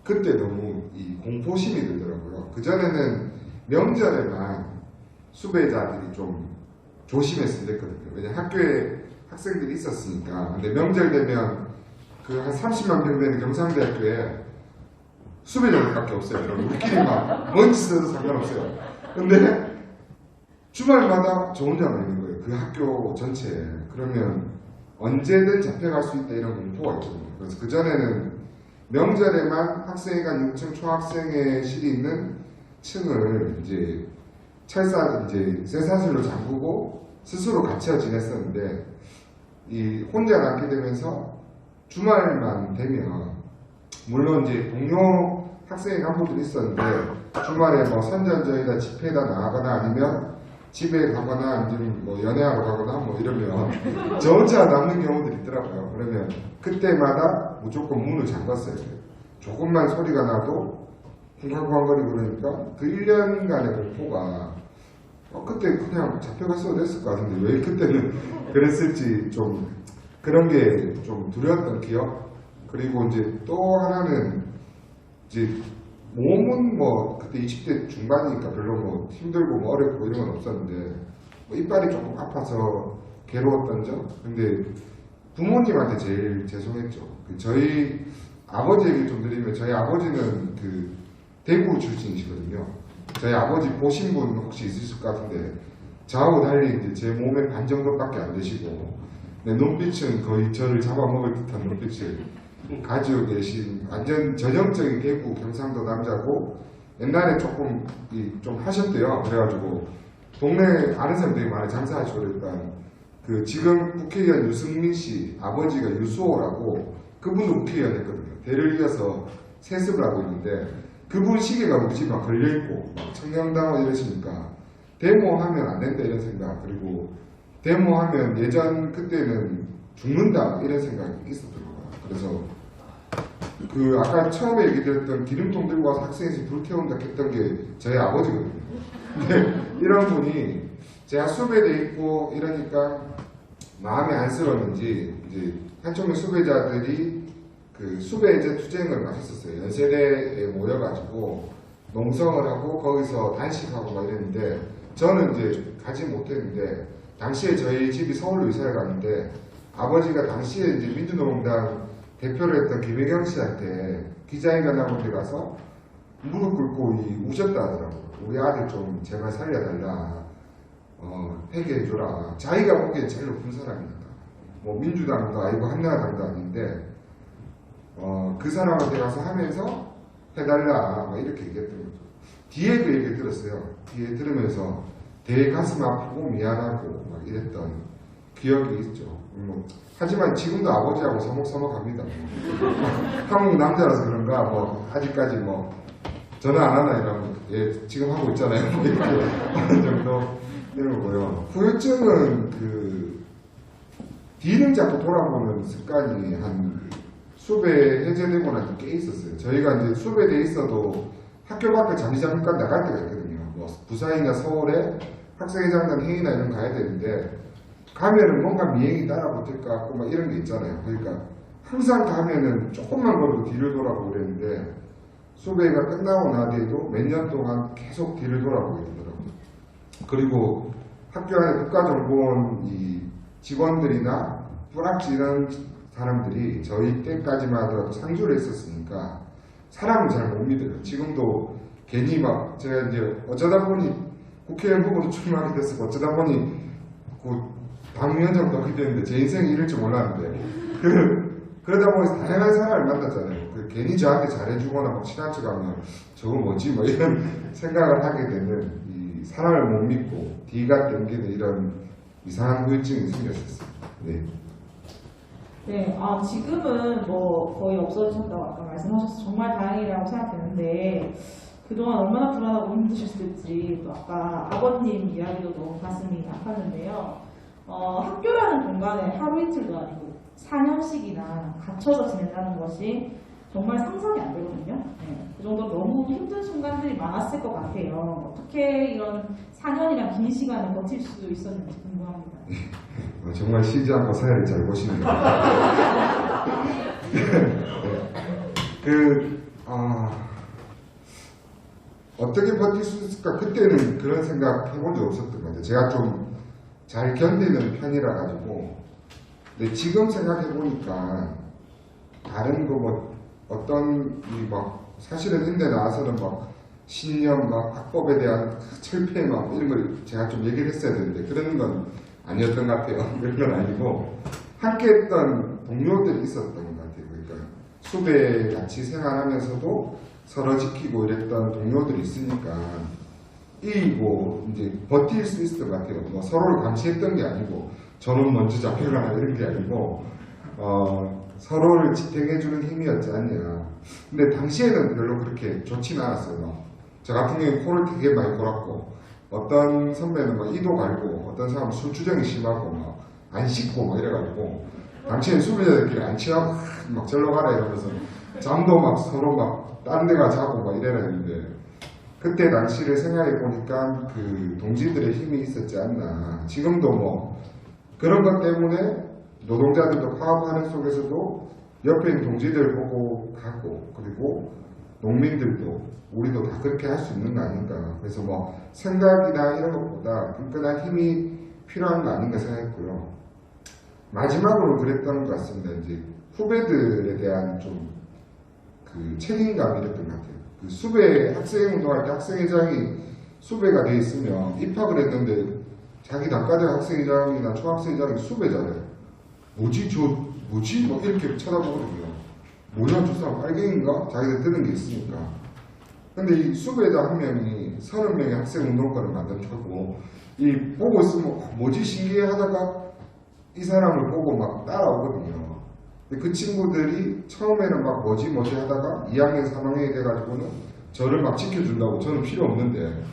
그때 너무 이 공포심이 들더라고요. 그전에는 명절에만 수배자들이 좀 조심했으면 됐거든요. 왜냐면 학교에 학생들이 있었으니까. 근데 명절 되면 그 한 30만 명 되는 경상대학교에 수배자들밖에 없어요. 우리끼리 막 먼지 써도 상관없어요. 근데 주말마다 저 혼자만 있는 거예요. 그 학교 전체에. 그러면 언제든 잡혀갈 수 있다 이런 공포가 있거든요. 그래서 그전에는 명절에만 학생회관 6층 초학생회실이 있는 층을 이제 이제 쇠사슬로 잠그고 스스로 갇혀 지냈었는데 이 혼자 남게 되면서 주말만 되면 물론 이제 동료 학생회 간부들이 있었는데 주말에 뭐 선전전이다 집회다 나가거나 아니면 집에 가거나 아니면 뭐 연애하러 가거나 뭐 이러면 저 혼자 남는 경우들이 있더라고요. 그러면 그때마다 무조건 문을 잠갔어요. 조금만 소리가 나도 쿵쾅쿵쾅거리고 그러니까 그 1년간의 공포가 그때 그냥 잡혀갔어도 됐을 것 같은데 왜 그때는 그랬을지 좀 그런 게 좀 두려웠던 기억. 그리고 이제 또 하나는 이제 몸은 뭐 그때 20대 중반이니까 별로 뭐 힘들고 뭐 어렵고 이런 건 없었는데 뭐 이빨이 조금 아파서 괴로웠던 점. 근데 부모님한테 제일 죄송했죠. 저희 아버지 얘기 좀 드리면 저희 아버지는 그 대구 출신이시거든요. 저희 아버지 보신 분 혹시 있으실 것 같은데 저하고 달리 이제 제 몸의 반 정도밖에 안 되시고 내 눈빛은 거의 저를 잡아먹을 듯한 눈빛을 가지고 계신 완전 전형적인 대구 경상도 남자고 옛날에 조금 좀 하셨대요. 그래가지고 동네 아는 사람들이 많이 장사하시고 그러니까 그 지금 국회의원 유승민 씨 아버지가 유수호라고 그분도 국회의원 했거든요. 대를 이어서 세습을 하고 있는데 그분 시계가 우리 집에 걸려있고 막 청량당하고 이러시니까 데모하면 안 된다 이런 생각. 그리고 데모하면 예전 그때는 죽는다 이런 생각이 있었더라고요. 그래서 그 아까 처음에 얘기 드렸던 기름통 들고 와서 학생에서 불 켜온다 했던 게 저희 아버지거든요. 근데 이런 분이 제가 수배돼 있고 이러니까 마음이 안쓰러웠는지 이제 한쪽의 수배자들이 그 수배제 투쟁을 막 했었어요. 연세대에 모여가지고 농성을 하고 거기서 단식하고 막 이랬는데 저는 이제 가지 못했는데 당시에 저희 집이 서울로 이사를 갔는데 아버지가 당시에 이제 민주노동당 대표를 했던 김혜경 씨한테 기자회견하는 데 가서 무릎 꿇고 우셨다 하더라고요. 우리 아들 좀 제발 살려달라. 회개해줘라. 자기가 보기엔 제일 높은 사람이니까. 뭐 민주당도 아니고 한나라당도 아닌데 그 사람한테 가서 하면서 해달라. 막 이렇게 얘기했던 거죠. 뒤에 그 얘기를 들었어요. 뒤에 들으면서 되게 가슴 아프고 미안하고 막 이랬던 기억이 있죠. 하지만 지금도 아버지하고 서먹서먹합니다. 한국 남자라서 그런가 아직까지 전화 안 하나 이러면 예 지금 하고 있잖아요. 이렇게 하는 정도 되는 거고요. 후유증은 뒤를 자꾸 돌아보는 습관이 한 수배 해제되고 나서 꽤 있었어요. 저희가 이제 수배돼 있어도 학교 밖에 잠깐 나갈 때가 있거든요. 부산이나 서울에 학생회장단 회의나 이런 거 가야 되는데 가면은 뭔가 미행이 따라붙을 것 같고 이런 게 있잖아요. 그러니까 항상 가면은 조금만 걸어도 뒤를 돌아보고 그랬는데 수배가 끝나고 나뒤에도 몇 년 동안 계속 뒤를 돌아보게 되더라고요. 그리고 학교 안에 국가정보원 이 직원들이나 뿌락지는 사람들이 저희 때까지만 하더라도 상주를 했었으니까 사람을 잘 못 믿어요. 지금도 괜히 제가 이제 어쩌다 보니 국회의원 후보도 출마하게 됐었고 어쩌다 보니 당위원장도 하게 됐는데 제 인생이 이럴 줄 몰랐는데 그러다 보니 다양한 사람을 만났잖아요. 괜히 저한테 잘해주거나 친한 척하면 저거 뭐지 이런 생각을 하게 되는 이 사람을 못 믿고 뒤가 땡기는 이런 이상한 후유증이 생겼었어요. 네. 네, 지금은 거의 없어지셨다고 아까 말씀하셔서 정말 다행이라고 생각되는데 그동안 얼마나 불안하고 힘드셨을지 또 아까 아버님 이야기도 너무 가슴이 아팠는데요. 학교라는 공간에 하루 이틀도 아니고 4년씩이나 갇혀서 지낸다는 것이 정말 상상이 안 되거든요. 네, 그 정도로 너무 힘든 순간들이 많았을 것 같아요. 어떻게 이런 4년이란 긴 시간을 버틸 수 있었는지 궁금합니다. 정말 쉬지 않고 사회를 잘 보시네요. 어떻게 버틸 수 있을까? 그때는 그런 생각 해본 적 없었던 것 같아요. 제가 좀 잘 견디는 편이라 가지고. 근데 지금 생각해 보니까 다른 어떤 사실은 인대 나와서는 신념 학법에 대한 철폐 이런 걸 제가 좀 얘기를 했어야 되는데 그런 건 아니었던 것 같아요. 그런 건 아니고 함께 했던 동료들이 있었던 것 같아요. 그러니까 수배 같이 생활하면서도 서로 지키고 이랬던 동료들이 있으니까 이제 버틸 수 있을 것 같아요. 서로를 감시했던 게 아니고 저는 먼저 잡혀가나 이런 게 아니고 서로를 지탱해주는 힘이었지 않냐. 근데 당시에는 별로 그렇게 좋지는 않았어요. 저 같은 경우에 코를 되게 많이 골았고 어떤 선배는 이도 갈고 어떤 사람은 술 주정이 심하고 안 씻고 이래가지고 당시엔 수배자들끼리 안 취하고 절로 가라 이러면서 잠도 서로 다른 데가 자고 이래라 했는데 그때 당시를 생각해 보니까 그 동지들의 힘이 있었지 않나. 지금도 그런 것 때문에 노동자들도 파업하는 속에서도 옆에 있는 동지들 보고 가고 그리고 농민들도 우리도 다 그렇게 할 수 있는 거 아닌가. 그래서 생각이나 이런 것보다 끈끈한 힘이 필요한 거 아닌가 생각했고요. 마지막으로 그랬던 것 같습니다. 이제 후배들에 대한 좀 책임감이 이랬던 것 같아요. 수배 학생운동할 때 학생회장이 수배가 돼 있으면 입학을 했는데 자기 단과대 학생회장이나 총학생회장이 수배잖아요. 뭐지 이렇게 쳐다보거든요. 뭐냐 저 사람 빨갱인가? 자기들 뜨는 게 있으니까. 근데 이 수배자 한 명이 30명의 학생운동가를 만든다고 보고 있으면 뭐지 신기해 하다가 이 사람을 보고 따라오거든요. 그 친구들이 처음에는 뭐지 하다가 2학년, 3학년이 돼가지고는 저를 지켜준다고 저는 필요 없는데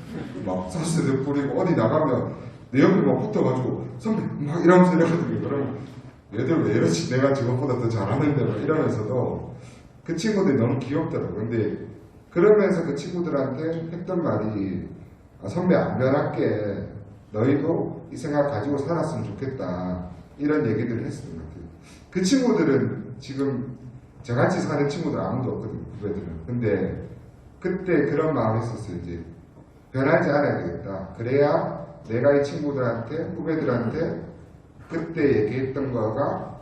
사스들 뿌리고 어디 나가면 내 옆에 붙어가지고 선배 이러면서 이러거든요. 그러면 얘들 왜 이러지? 내가 저것보다 더 잘하는데 이러면서도 그 친구들이 너무 귀엽더라고요. 근데 그러면서 그 친구들한테 했던 말이 선배 안 변할게. 너희도 이 생각 가지고 살았으면 좋겠다. 이런 얘기들을 했었던 것 같아요. 그 친구들은 지금 저같이 사는 친구들 아무도 없거든요. 후배들은. 근데 그때 그런 마음이 있었어요. 이제 변하지 않아야 되겠다. 그래야 내가 이 친구들한테 후배들한테 그때 얘기했던 거가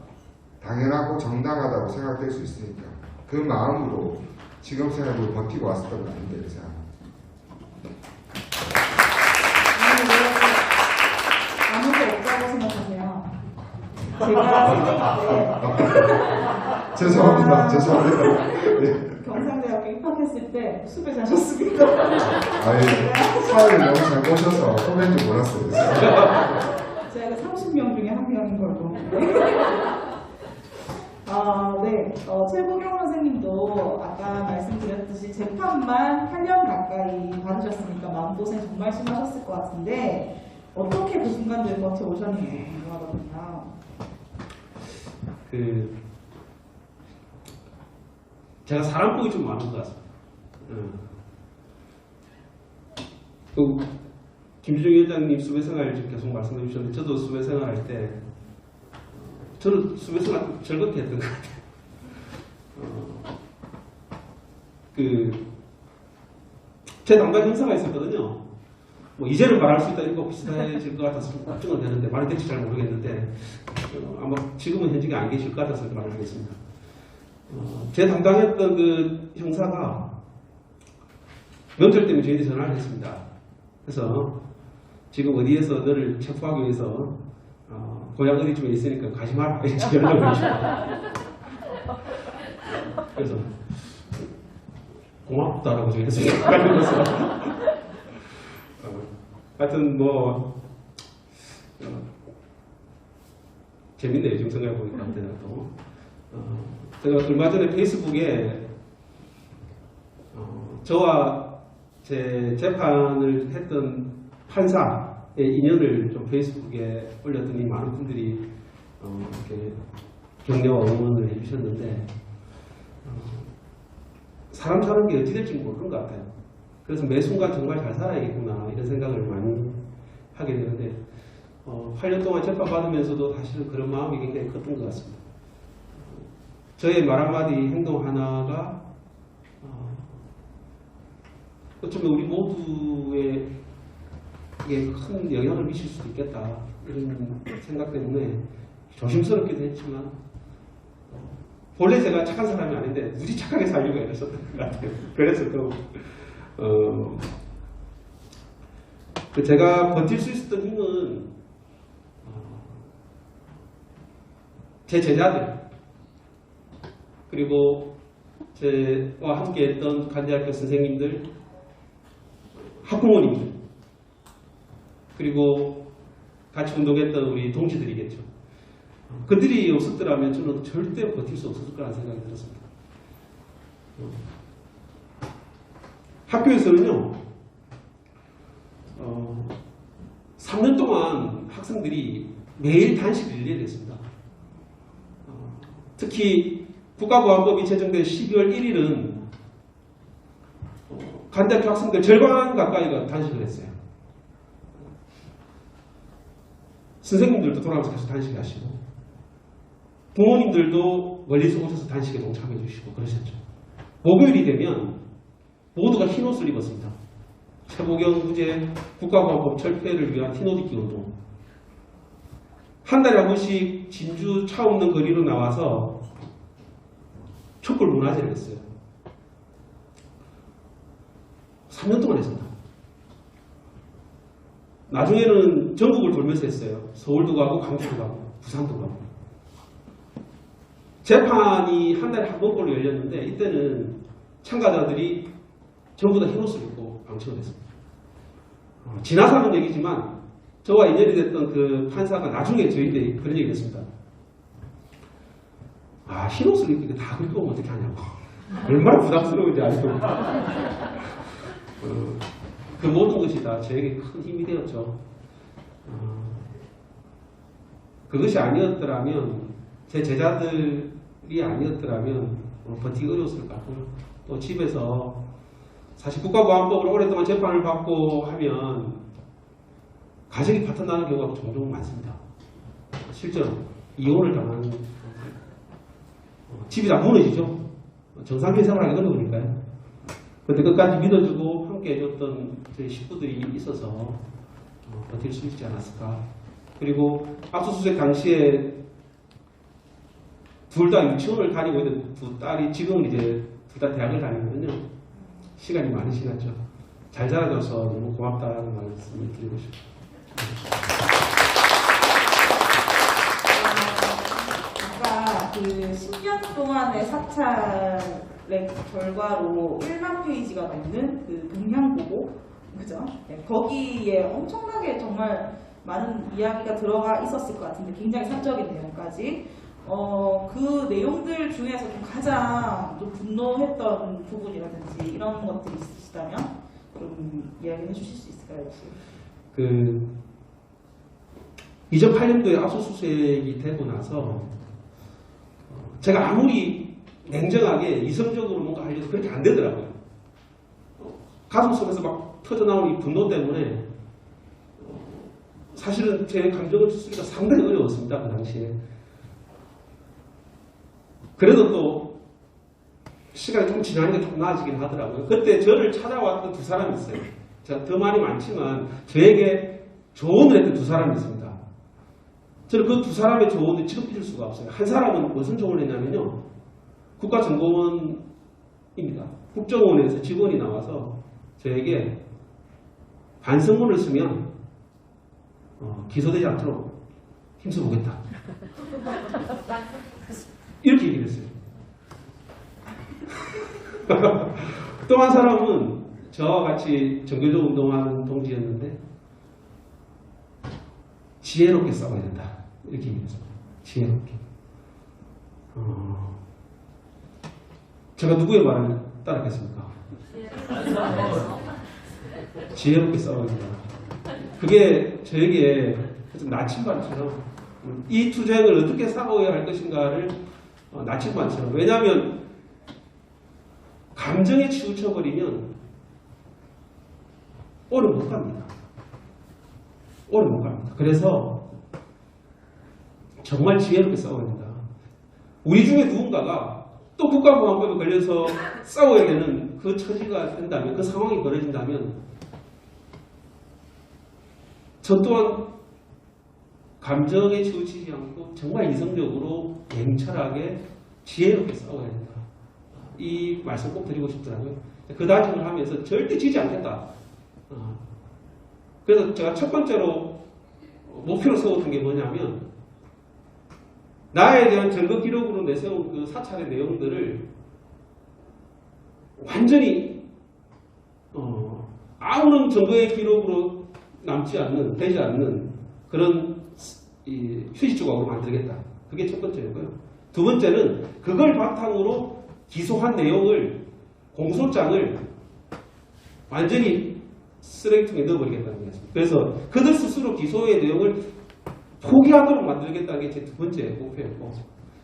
당연하고 정당하다고 생각될 수 있으니까 그 마음으로 지금 생각을 버티고 왔었던 거 아닌가 이렇게 생각합니다. 아무도 없다고 생각하세요. 제가 죄송합니다. 네. 경상대학교 입학했을 때 수배자셨습니다. 사회를 너무 잘 보셔서 후배인 줄 몰랐어요. 제가 30명 중에 한 명인 걸 네, 최보경 선생님도 아까 말씀드렸듯이 재판만 8년 가까이 받으셨으니까 마음고생 정말 심하셨을 것 같은데 어떻게 그 순간들 버텨오셨는지 궁금하거든요. 제가 사람복이 좀 많은 것 같습니다. 김주중 위원장님 수배생활 지금 계속 말씀해 주셨는데 저도 수배생활 할 때 저는 수배생활 즐겁게 했던 것 같아요. 제 담당 형사가 있었거든요. 뭐 이제는 말할 수 있다 이거 비슷해질 것 같아서 걱정은 되는데 말이 될지 잘 모르겠는데 아마 지금은 현직에 안 계실 것 같아서 말을 하겠습니다. 제 담당했던 그 형사가 명절 때문에 저희한테 전화를 했습니다. 그래서 지금 어디에서 너를 체포하기 위해서 고향 어디쯤에 있으니까 가지 마라 이렇게 연락을 주시고 그래서 고맙다라고 저희가 생각하는 것은 하여튼 뭐 재밌네요. 지금 생각해보니까 또 제가 얼마 전에 페이스북에 저와 제 재판을 했던 판사의 인연을 좀 페이스북에 올렸더니 많은 분들이 이렇게 격려와 응원을 해주셨는데 사람 사는 게 어찌 될지 모르는 것 같아요. 그래서 매 순간 정말 잘 살아야겠구나 이런 생각을 많이 하게 되는데 8년 동안 재판받으면서도 사실은 그런 마음이 굉장히 컸던 것 같습니다. 저의 말 한마디 행동 하나가 어쩌면 우리 모두에게 큰 영향을 미칠 수도 있겠다 이런 생각 때문에 조심스럽기도 했지만 본래 제가 착한 사람이 아닌데 무지 착하게 살려고 애썼던 것 같아요. 그래서 제가 버틸 수 있었던 힘은 제 제자들 그리고 저와 함께 했던 간대학교 선생님들 학부모님들 그리고 같이 운동했던 우리 동지들이겠죠. 그들이 없었더라면 저는 절대 버틸 수 없었을 거라는 생각이 들었습니다. 학교에서는요 3년 동안 학생들이 매일 단식을 일해야 됐습니다. 특히 국가보안법이 제정된 12월 1일은 간대학교 학생들 절반 가까이가 단식을 했어요. 선생님들도 돌아가면서 계속 단식하시고 부모님들도 멀리서 오셔서 단식에 동참해 주시고 그러셨죠. 목요일이 되면 모두가 흰옷을 입었습니다. 최보경 후재 국가보안법 철폐를 위한 흰옷 입기 운동. 한 달에 한 번씩 진주 차 없는 거리로 나와서 촛불 문화제를 했어요. 3년 동안 했습니다. 나중에는 전국을 돌면서 했어요. 서울도 가고 강주도 가고 부산도 가고. 재판이 한 달에 한 번꼴로 열렸는데 이때는 참가자들이 전부 다 흰옷을 입고 방치가 됐습니다. 지나서 하는 얘기지만 저와 인연이 됐던 그 판사가 나중에 저희들이 그런 얘기를 했습니다. 흰옷을 입고 다 그렇게 오면 어떻게 하냐고. 얼마나 부담스러운지 알죠. 그 모든 것이 다 저에게 큰 힘이 되었죠. 그것이 아니었더라면 제 제자들이 아니었더라면 버티기 어려웠을 것 같고요. 또 집에서 사실 국가보안법으로 오랫동안 재판을 받고 하면 가정이 파탄나는 경우가 종종 많습니다. 실제로 이혼을 당하는 집이 다 무너지죠. 정상적인 생활하기 어려우니까요. 그런데 끝까지 믿어주고 함께 해줬던 저희 식구들이 있어서 버틸 수 있지 않았을까. 그리고 압수수색 당시에 둘 다 유치원을 다니고 있는 두 딸이 지금은 이제 둘 다 대학을 다니거든요. 시간이 많이 지났죠. 잘 자라줘서 너무 고맙다는 말씀을 드리고 싶습니다. 아까 그 10년 동안의 사찰의 결과로 1만 페이지가 넘는 그 동향보고, 그죠? 네, 거기에 엄청나게 정말 많은 이야기가 들어가 있었을 것 같은데 굉장히 사적인 내용까지 그 내용들 중에서 좀 가장 좀 분노했던 부분이라든지 이런 것들이 있으시다면 좀 이야기해 주실 수 있을까요, 혹시? 2008년도에 압수수색이 되고 나서 제가 아무리 냉정하게 이성적으로 뭔가 하려도 그렇게 안 되더라고요. 가슴 속에서 막 터져나오는 이 분노 때문에 사실은 제 감정을 추스리기가 상당히 어려웠습니다. 그 당시에. 그래도 또 시간이 좀 지나니까 좀 나아지긴 하더라고요. 그때 저를 찾아왔던 두 사람이 있어요. 제가 더 말이 많지만 저에게 조언을 했던 두 사람이 있습니다. 저는 그 두 사람의 조언을 지금 잊을 수가 없어요. 한 사람은 무슨 조언을 했냐면요. 국가정보원입니다. 국정원에서 직원이 나와서 저에게 반성문을 쓰면 기소되지 않도록 힘써보겠다. 이렇게 얘기를 했어요. 또 한 사람은 저와 같이 정교조 운동하는 동지였는데 지혜롭게 싸워야 된다. 이렇게 얘기했어요. 지혜롭게. 제가 누구의 말을 따르겠습니까? 지혜롭게 싸워야 된다. 그게 저에게 나침반처럼 이 투쟁을 어떻게 싸워야 할 것인가를 나침반처럼. 왜냐하면 감정에 치우쳐버리면 오래 못 갑니다. 오래 못 갑니다. 그래서 정말 지혜롭게 싸워야 된다. 우리 중에 누군가가 또 국가보안법에 걸려서 싸워야 되는 그 처지가 된다면, 그 상황이 벌어진다면 저 또한 감정에 치우치지 않고 정말 이성적으로 냉철하게 지혜롭게 싸워야 된다. 이 말씀 꼭 드리고 싶더라고요. 그 다짐을 하면서 절대 지지 않겠다. 그래서 제가 첫 번째로 목표로 세웠던 게 뭐냐면 나에 대한 증거 기록으로 내세운 그 사찰의 내용들을 완전히 아무런 증거의 기록으로 되지 않는 그런 휴지 조각으로 만들겠다. 그게 첫 번째고요. 두 번째는 그걸 바탕으로 기소한 내용을, 공소장을 완전히 쓰레기통에 넣어버리겠다는 거였습니다. 그래서 그들 스스로 기소의 내용을 포기하도록 만들겠다는 게 제 두 번째 목표였고,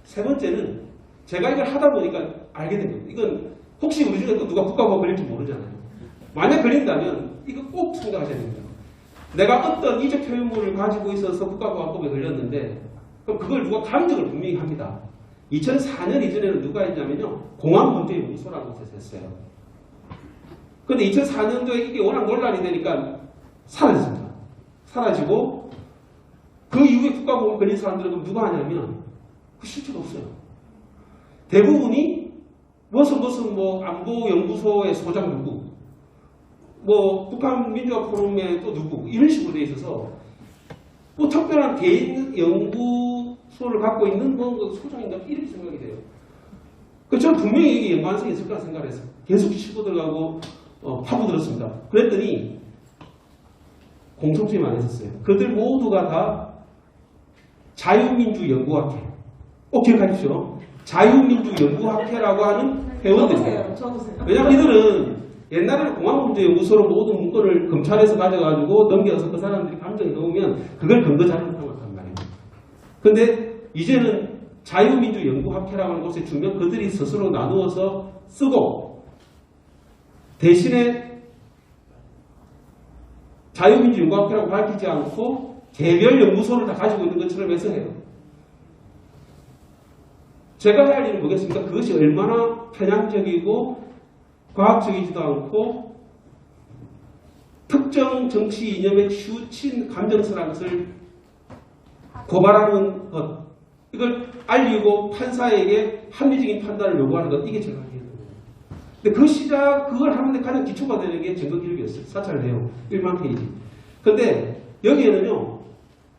세 번째는 제가 이걸 하다 보니까 알게 된 겁니다. 이건 혹시 우리 중에 또 누가 국가보안 걸릴지 모르잖아요. 만약 걸린다면 이거 꼭 생각하셔야 됩니다. 내가 어떤 이적 표현물을 가지고 있어서 국가보안법에 걸렸는데 그럼 그걸 누가 감정을 분명히 합니다. 2004년 이전에는 누가 했냐면요. 공안문제연구소라는 곳에서 했어요. 그런데 2004년도에 이게 워낙 논란이 되니까 사라졌습니다. 사라지고 그 이후에 국가보안 걸린 사람들은 그럼 누가 하냐면 그 실체가 없어요. 대부분이 무슨 안보연구소의 소장 누구, 북한 민주화 포럼의 또 누구, 이런 식으로 돼 있어서 특별한 개인 연구소를 갖고 있는 소장인가 이렇게 생각이 돼요. 그래서 저는 분명히 이게 연관성이 있을 거라 생각을 했어요. 계속 치고 들어가고 파고들었습니다. 그랬더니 공통점이 안 있었어요. 그들 모두가 다 자유민주연구학회. 기억하십시오. 자유민주연구학회라고 하는 회원들이에요. 왜냐하면 이들은 옛날에는 공안문제연구소로 모든 문건을 검찰에서 가져가지고 넘겨서 그 사람들이 감정에 넣으면 그걸 근거자료로 삼았단 말이에요. 근데 이제는 자유민주연구학회라고 하는 곳에 주면 그들이 스스로 나누어서 쓰고 대신에 자유민주연구학회라고 밝히지 않고 개별 연구소를 다 가지고 있는 것처럼 해서 해요. 제가 할 일은 뭐겠습니까? 그것이 얼마나 편향적이고 과학적이지도 않고 특정 정치 이념에 치우친 감정선한 것을 고발하는 것, 이걸 알리고 판사에게 합리적인 판단을 요구하는 것, 이게 제가 할 일이에요. 근데 그걸 하는데 가장 기초가 되는 게 증거 기록이었어요. 사찰 내용 1만 페이지. 근데 여기에는요,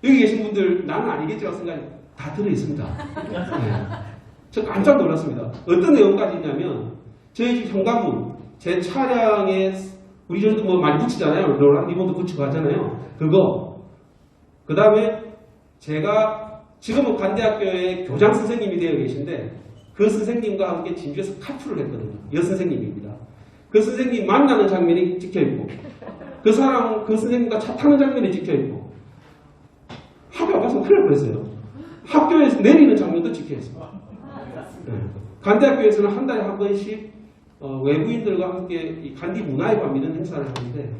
여기 계신 분들 나는 아니겠지라고 생각이 다 들어있습니다. 네. 저 깜짝 놀랐습니다. 어떤 내용까지 있냐면 저희 집 현관문, 제 차량에 우리 저도 많이 붙이잖아요. 노란 리본도 붙이고 하잖아요. 그거. 그 다음에 제가 지금은 관대학교의 교장 선생님이 되어 계신데 그 선생님과 함께 진주에서 카풀을 했거든요. 여선생님입니다. 그 선생님 만나는 장면이 찍혀있고 그 선생님과 차 타는 장면이 찍혀있고 학교 안 가서 큰일 날 뻔했어요. 학교에서 내리는 장면도 찍혀있습니다. 네. 관대학교에서는 한 달에 한 번씩 외부인들과 함께 이 간디 문화의 밤 이런 행사를 하는데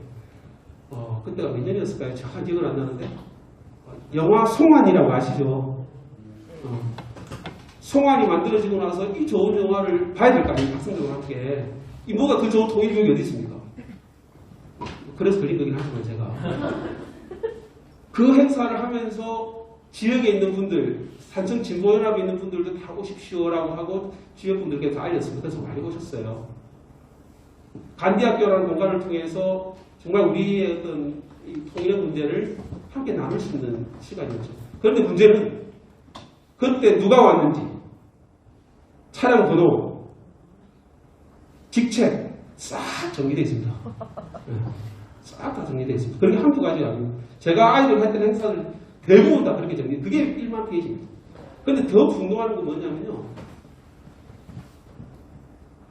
그때가 몇 년이었을까요? 정확한 기억은 안 나는데 영화 송환이라고 아시죠? 송환이 만들어지고 나서 이 좋은 영화를 봐야 될 거 아니에요? 학생들과 함께. 이 뭐가 그 좋은 통일교육이 어디 있습니까? 그래서 걸린 거긴 하지만 제가 그 행사를 하면서 지역에 있는 분들, 산청 진보연합에 있는 분들도 다 오십시오라고 하고 지역 분들께 다 알렸습니다. 그래서 많이 오셨어요. 간디학교라는 공간을 통해서 정말 우리의 어떤 이 통일의 문제를 함께 나눌 수 있는 시간이었죠. 그런데 문제는 그때 누가 왔는지, 차량 번호, 직책 싹 정리되어 있습니다. 싹 다 정리되어 있습니다. 그렇게 한두 가지가 아니고 제가 아이들 했던 행사를 대부분 다 그렇게 정리. 그게 1만 페이지입니다. 그런데 더 분노하는 건 뭐냐면요.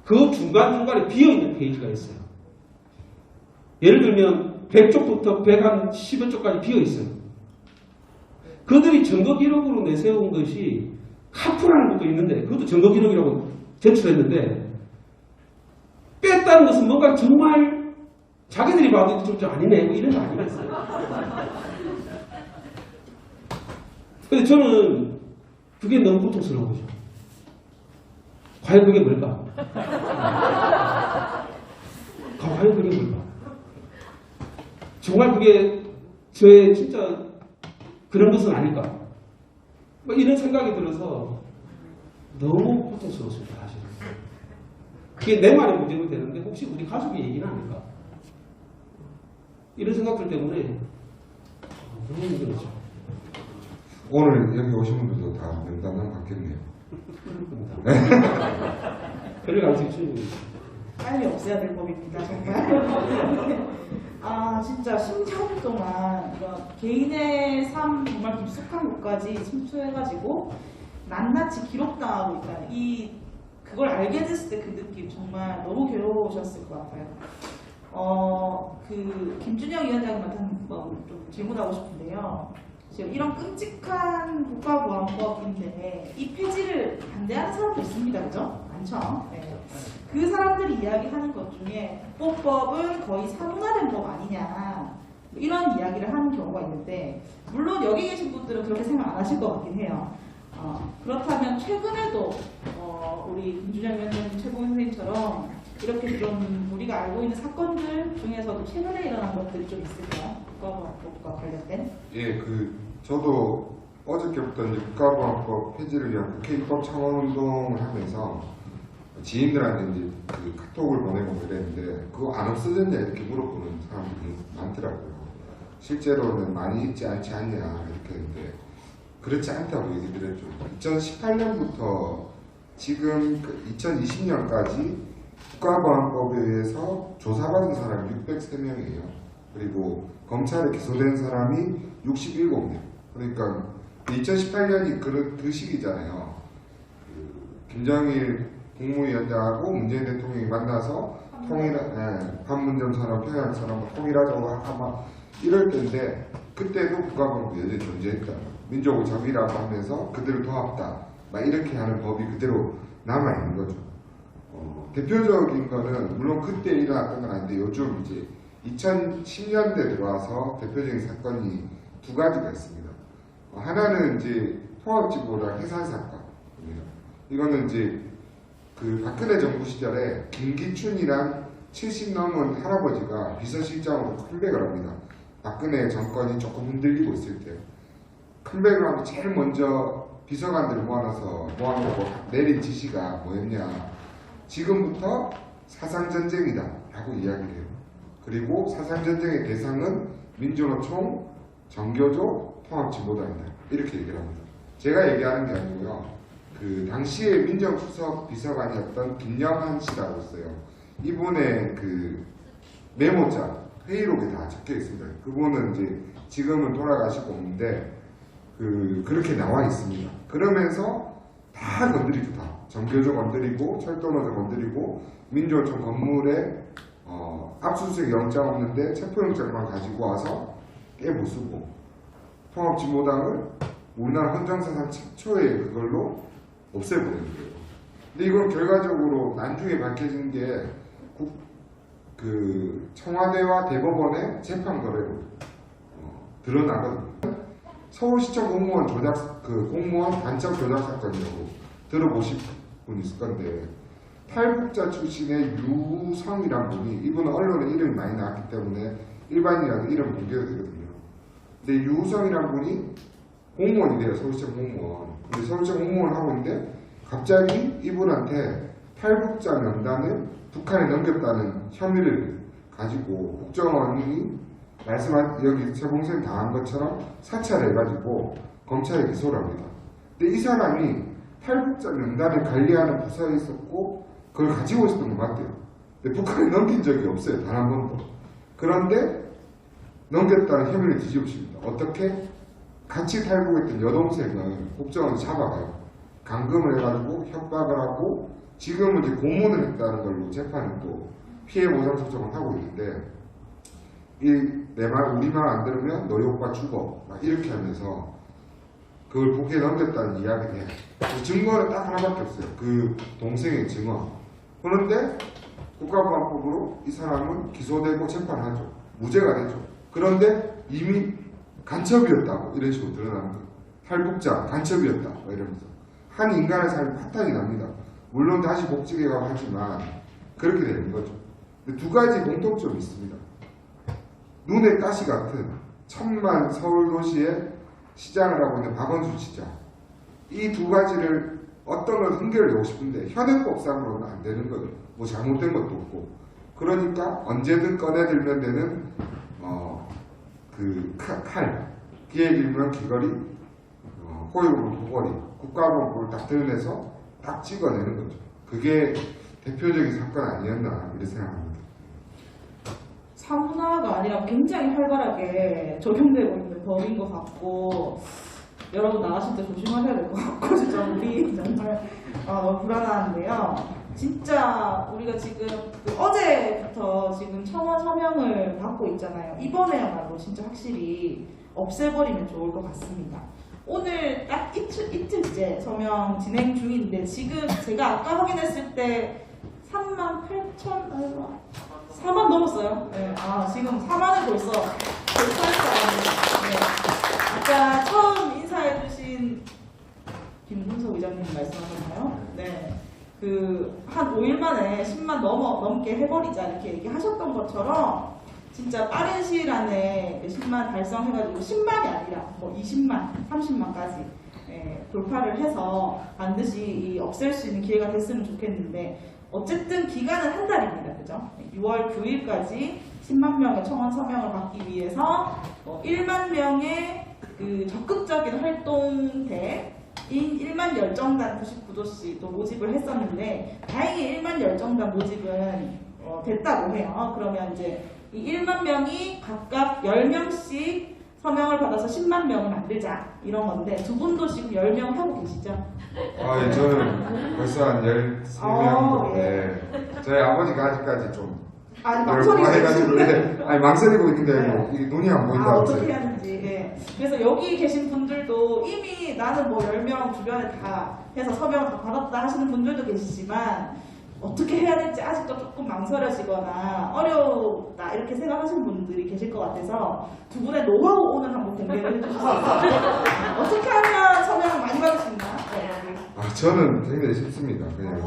그 중간중간에 비어있는 페이지가 있어요. 예를 들면 100쪽부터 110여 쪽까지 비어있어요. 그들이 증거기록으로 내세운 것이 카프라는 것도 있는데 그것도 증거기록이라고 제출했는데 뺐다는 것은 뭔가 정말 자기들이 봐도 좀 아니네 뭐 이런 거 아니겠어요. 근데 저는 그게 너무 고통스러운 거죠. 과연 그게 뭘까? 과연 그게 뭘까? 정말 그게 저의 진짜 그런 것은 아닐까? 뭐 이런 생각이 들어서 너무 고통스러웠습니다, 사실은. 그게 내 말의 문제면 되는데 혹시 우리 가족의 얘기는 아닐까? 이런 생각들 때문에 너무 힘들었죠. 오늘 여기 오신 분들도 다 명단만 받겠네요. 그럴 가능성이 충분히 있습니다. 빨리 없애야 될 법입니다, 정말. 아, 진짜 10년 동안 이런 개인의 삶 정말 깊숙한 곳까지 침투해가지고 낱낱이 기록당하고 있다는 그걸 알게 됐을 때 그 느낌 정말 너무 괴로우셨을 것 같아요. 김준영 위원장님한테 좀 질문하고 싶은데요. 지금 이런 끔찍한 국가보안법인데 이 폐지를 반대하는 사람도 있습니다, 그죠? 많죠? 네. 그 사람들이 이야기하는 것 중에 국보법은 거의 사문화된 법 아니냐 이런 이야기를 하는 경우가 있는데 물론 여기 계신 분들은 그렇게 생각 안 하실 것 같긴 해요. 그렇다면 최근에도 우리 김준영 위원장님 최고 선생님처럼 이렇게 좀 우리가 알고 있는 사건들 중에서도 최근에 일어난 것들이 좀 있을까요? 국가보안법과 관련된? 예, 저도 어저께부터 이제 국가보안법 폐지를 위한 국회 입법 청원 운동을 하면서 지인들한테 이제 그 카톡을 보내고 이랬는데 그거 안 없어졌냐 이렇게 물어보는 사람들이 많더라고요. 실제로는 많이 있지 않지 않냐 이렇게 했는데 그렇지 않다고 얘기를 했죠. 2018년부터 지금 2020년까지 국가보안법에 의해서 조사받은 사람이 603명이에요. 그리고 검찰에 기소된 사람이 67명. 그러니까 2018년이 그 시기잖아요. 김정일 국무위원장하고 문재인 대통령이 만나서 판문점처럼 평양처럼 통일하자고 아마 이럴 때인데 그때도 국가보안법이 여전히 존재했다. 민족을 정의라고 하면서 그들을 도왔다. 막 이렇게 하는 법이 그대로 남아있는 거죠. 대표적인 거는 물론 그때 일어났던 건 아닌데 요즘 이제 2010년대 들어와서 대표적인 사건이 두 가지가 있습니다. 하나는 이제 통합지보랑 해산 사건입니다. 이거는 이제 그 박근혜 정부 시절에 김기춘이란 70 넘은 할아버지가 비서실장으로 컴백을 합니다. 박근혜 정권이 조금 흔들리고 있을 때 컴백을 하고 제일 먼저 비서관들을 모아놓고 내린 지시가 뭐였냐. 지금부터 사상전쟁이다 라고 이야기를 해요. 그리고 사상전쟁의 대상은 민주노총, 정교조, 통합진보당이다. 이렇게 얘기를 합니다. 제가 얘기하는 게 아니고요. 그 당시에 민정수석 비서관이었던 김영한 씨라고 있어요. 이분의 그 메모장, 회의록에 다 적혀 있습니다. 그분은 이제 지금은 돌아가시고 있는데 그렇게 나와 있습니다. 그러면서 다 건드리죠. 다 정교조 건드리고 철도노조 건드리고 민주노총 건물에 압수수색 영장 없는데 체포영장만 가지고 와서 깨부수고 통합진보당을 우리나라 헌정사상 최초의 그걸로 없애버린 거예요. 근데 이건 결과적으로 나중에 밝혀진 게 청와대와 대법원의 재판 거래로 드러나거든요. 서울시청 공무원 공무원 간첩 조작 사건이라고 들어보실 분 있을 건데, 탈북자 출신의 유성이란 분이, 이분은 언론에 이름이 많이 나왔기 때문에 일반인이라도 이름 공개가 되거든요. 근데 유성이란 분이 공무원이 돼요. 서울시청 공무원. 근데 서울시청 공무원을 하고 있는데 갑자기 이분한테 탈북자 명단을 북한에 넘겼다는 혐의를 가지고 국정원이 말씀한 여기 최봉생 당한 것처럼 사찰해가지고 검찰에 기소를 합니다. 근데 이 사람이 탈북자 명단을 관리하는 부서에 있었고 그걸 가지고 있었던 것 같아요. 근데 북한에 넘긴 적이 없어요. 단 한 번도. 그런데 넘겼다는 혐의를 뒤집으십니다. 어떻게? 같이 탈북했던 여동생을 국정원이 잡아가요. 감금을 해가지고 협박을 하고 지금은 이제 고문을 했다는 걸로 재판은 또 피해 보상 소송을 하고 있는데, 내 말 우리 말 안 들으면 너희 오빠 죽어 막 이렇게 하면서 그걸 북에 넘겼다는 이야기를 해요. 증거는 딱 하나밖에 없어요. 그 동생의 증언. 그런데 국가보안법으로 이 사람은 기소되고 재판하죠. 무죄가 되죠. 그런데 이미 간첩이었다고 이런 식으로 드러나는 거예요. 탈북자 간첩이었다 뭐 이러면서 한 인간의 삶이 파탄이 납니다. 물론 다시 복직해 가고 하지만 그렇게 되는 거죠. 근데 두 가지 공통점이 있습니다. 눈에 가시 같은 천만 서울 도시의 시장을 하고 있는 박원순 시장. 이 두 가지를 어떤 걸 흥겨내고 싶은데 현행법상으로는 안 되는 거예요. 뭐 잘못된 것도 없고. 그러니까 언제든 꺼내들면 되는 칼, 기획일명 귀걸이, 호위물 도걸이, 국가보안법을 딱 드러내서 딱 찍어내는 거죠. 그게 대표적인 사건 아니었나 이렇게 생각합니다. 사문화가 아니라 굉장히 활발하게 적용되고 있는 법인 것 같고, 여러분 나가실 때 조심하셔야 될 것 같고, 진짜 우리 정말 너무 불안한데요. 진짜 우리가 지금 어제부터 지금 청원 서명을 받고 있잖아요. 이번에야말로 진짜 확실히 없애버리면 좋을 것 같습니다. 오늘 딱 이틀째 서명 진행 중인데, 지금 제가 아까 확인했을 때 38,000, 4만 넘었어요. 네, 지금 4만을 벌써 돌파했어요. 네. 아까 처음 인사해주신 김문석 의장님 말씀하셨나요? 네. 한 5일 만에 10만 넘게 해버리자 이렇게 얘기하셨던 것처럼 진짜 빠른 시일 안에 10만 달성해가지고 10만이 아니라 뭐 20만, 30만까지 돌파를 해서 반드시 없앨 수 있는 기회가 됐으면 좋겠는데, 어쨌든 기간은 한 달입니다. 그죠? 6월 9일까지 10만 명의 청원 서명을 받기 위해서 1만 명의 적극적인 활동대 1만 열정단 99조씩 또 모집을 했었는데, 다행히 1만 열정단 모집은 됐다고 해요. 그러면 이제 이 1만 명이 각각 10명씩 서명을 받아서 10만 명을 만들자 이런 건데, 두 분도 지금 10명 하고 계시죠? 예, 저는 벌써 한 13명. 네. 저희 아버지가 아직까지 좀 망설이고 망설이고 있는 게 아니고 이게 눈이 안 보인다고. 어떻게 해야 되는지. 예. 그래서 여기 계신 분들도 이미 나는 뭐 10명 주변에 다 해서 서명을 다 받았다 하시는 분들도 계시지만, 어떻게 해야 될지 아직도 조금 망설여지거나 어렵다 이렇게 생각하시는 분들이 계실 것 같아서 두 분의 노하우 오늘 한번 공개를 해주셨어요. 어떻게 하면 서명을 많이 받을 수 있나? 네. 저는 굉장히 쉽습니다. 그냥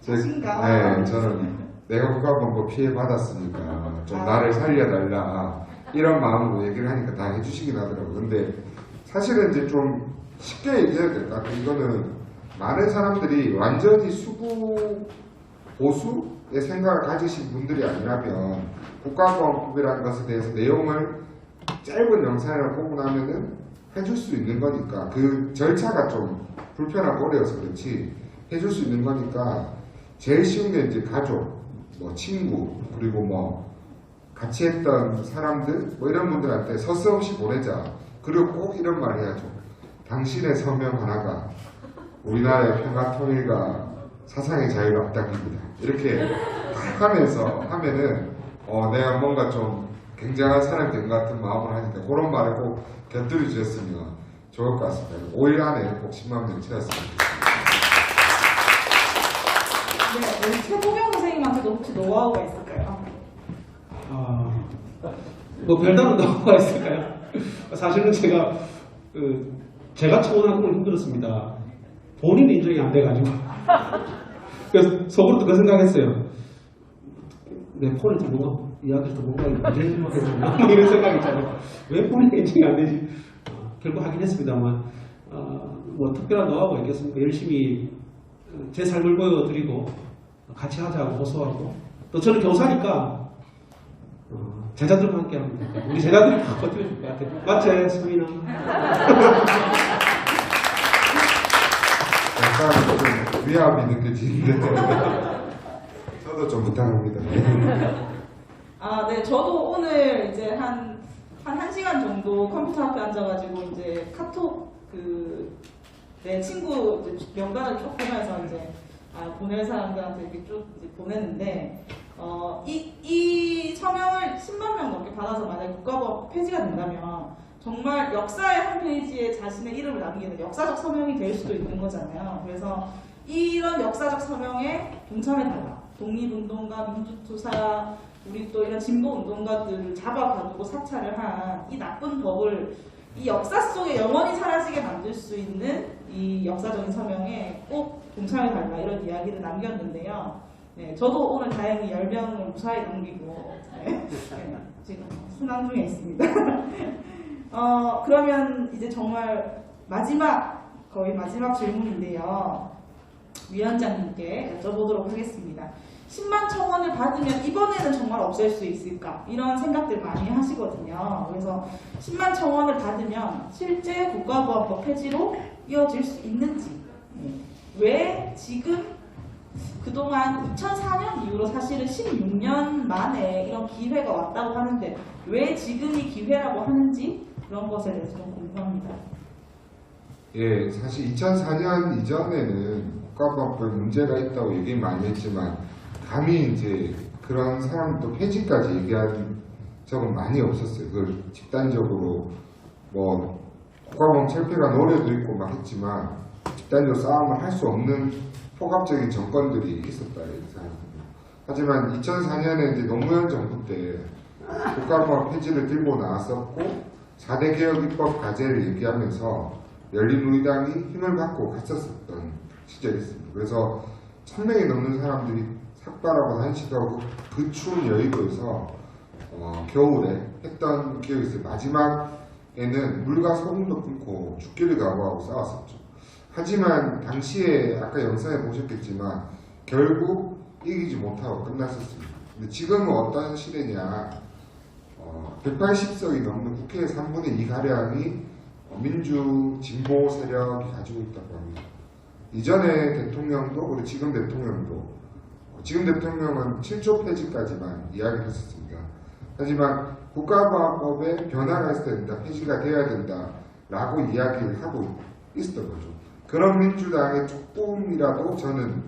자신감. 저는 내가 국가보안법 피해 받았으니까 좀 나를 살려달라 이런 마음으로 얘기를 하니까 다 해주시긴 하더라고요. 근데 사실은 이제 좀 쉽게 얘기해야 될 것 같아요. 이거는 많은 사람들이 완전히 보수의 생각을 가지신 분들이 아니라면 국가보안법이라는 것에 대해서 내용을 짧은 영상을 보고 나면은 해줄 수 있는 거니까, 그 절차가 좀 불편하고 어려워서 그렇지 해줄 수 있는 거니까, 제일 쉬운 게 이제 가족, 뭐 친구, 그리고 뭐 같이 했던 사람들 뭐 이런 분들한테 서슴없이 보내자. 그리고 꼭 이런 말 해야죠. 당신의 서명 하나가 우리나라의 평화 통일과 사상의 자유를 앞당깁니다. 이렇게 딱 하면은 내가 뭔가 좀 굉장한 사람이 된 것 같은 마음을 하니까 그런 말을 꼭 곁들여 주셨으면 좋을 것 같습니다. 5일 안에 꼭 10만 명 채웠으면 좋겠습니다. 네, 우리 최보경 선생님한테도 혹시 노하우가 있을까요? 뭐 별다른 노하우가 있을까요? 사실은 제가 청원하는 건 힘들었습니다. 본인 인정이 안 돼가지고. 그래서 속으로 그 생각했어요. 내 폰에서 뭔가 이야기를 좀 뭔가 문제를 하겠구나 이런 생각이 있잖아요. 왜 본인 인정이 안 되지? 결국 하긴 했습니다만 뭐 특별한 노하우가 있겠습니까? 열심히 제 삶을 보여드리고 같이 하자고 호소하고 또 저는 교사니까 제자들과 함께 합니다. 우리 제자들이 다 버텨줄 것 같아요. 맞지, 수민아? 약간 좀 위압이 느껴지는데 저도 좀 부탁합니다. 네, 저도 오늘 이제 한 1시간 정도 컴퓨터 앞에 앉아가지고 이제 카톡 내 친구 명단을 쭉 보면서 이제 보낼 사람들한테 이렇게 쭉 이제 보냈는데 이 서명을 10만 명 넘게 받아서 만약에 국가법 폐지가 된다면 정말 역사의 한 페이지에 자신의 이름을 남기는 역사적 서명이 될 수도 있는 거잖아요. 그래서 이런 역사적 서명에 동참해달라. 독립운동가, 민주투사, 우리 또 이런 진보운동가들을 잡아가지고 사찰을 한 이 나쁜 법을 이 역사 속에 영원히 사라지게 만들 수 있는 이 역사적인 서명에 꼭 동참해달라 이런 이야기를 남겼는데요. 네, 저도 오늘 다행히 10명을 무사히 남기고 지금 순환 중에 있습니다. 그러면 이제 정말 거의 마지막 질문인데요. 위원장님께 여쭤보도록 하겠습니다. 10만 청원을 받으면 이번에는 정말 없앨 수 있을까? 이런 생각들 많이 하시거든요. 그래서 10만 청원을 받으면 실제 국가보안법 폐지로 이어질 수 있는지, 왜 지금 그동안 2004년 이후로 사실은 16년 만에 이런 기회가 왔다고 하는데 왜 지금이 기회라고 하는지 그런 것에 대해서 좀 궁금합니다. 예, 사실 2004년 이전에는 국가보안법에 문제가 있다고 얘기 많이 했지만 감히 이제 그런 사람도 폐지까지 얘기한 적은 많이 없었어요. 그걸 집단적으로 뭐 국가보안 철폐가 노래도 있고 막 했지만 집단적으로 싸움을 할 수 없는 폭압적인 정권들이 있었다 이렇게 생각합니다. 하지만 2004년에 이제 노무현 정부 때 국가보안 폐지를 들고 나왔었고 4대 개혁 입법 과제를 얘기하면서 열린우리당이 힘을 받고 갔었던 시절이 있습니다. 그래서 1000명이 넘는 사람들이 삭발하고 단식하고 그 추운 여의도에서 겨울에 했던 기억이 있어요. 마지막에는 물과 소금도 끊고 죽기를 각오하고 싸웠었죠. 하지만 당시에 아까 영상에 보셨겠지만 결국 이기지 못하고 끝났었습니다. 근데 지금은 어떤 시대냐, 180석이 넘는 국회의 3분의 2 가량이 민주 진보 세력이 가지고 있다고 합니다. 이전에 대통령도 그리고 지금 대통령도 지금 대통령은 7조 폐지까지만 이야기를 했었습니다. 하지만 국가보안법에 변화가 있어야 된다, 폐지가 돼야 된다라고 이야기를 하고 있었던 거죠. 그런 민주당에 조금이라도 저는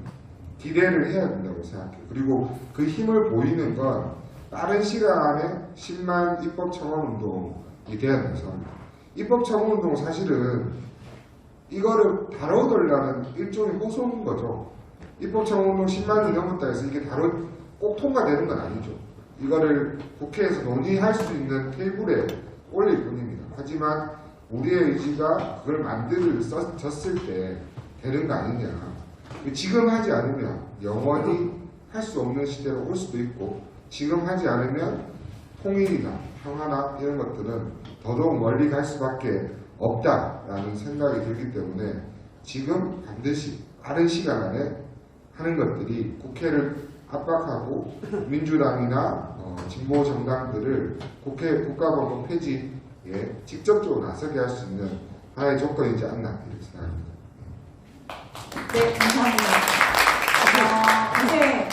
기대를 해야 된다고 생각해요. 그리고 그 힘을 보이는 건 빠른 시간 안에 10만 입법 청원 운동이 돼야 된다고 생각합니다. 입법 청원 운동은 사실은 이거를 다뤄달라는 일종의 호소인 거죠. 입법 청원 운동 10만이 넘었다 해서 이게 꼭 통과되는 건 아니죠. 이거를 국회에서 논의할 수 있는 테이블에 올릴 뿐입니다. 하지만 우리의 의지가 그걸 만들어졌을 때 되는 거 아니냐. 지금 하지 않으면 영원히 할 수 없는 시대로 올 수도 있고 지금 하지 않으면 통일이나 평화나 이런 것들은 더더욱 멀리 갈 수밖에 없다라는 생각이 들기 때문에 지금 반드시 빠른 시간 안에 하는 것들이 국회를 압박하고 민주당이나 진보 정당들을 국가보안법 폐지에 직접적으로 나서게 할 수 있는 하나의 조건이지 않나 이렇게 생각합니다. 네, 감사합니다. 이제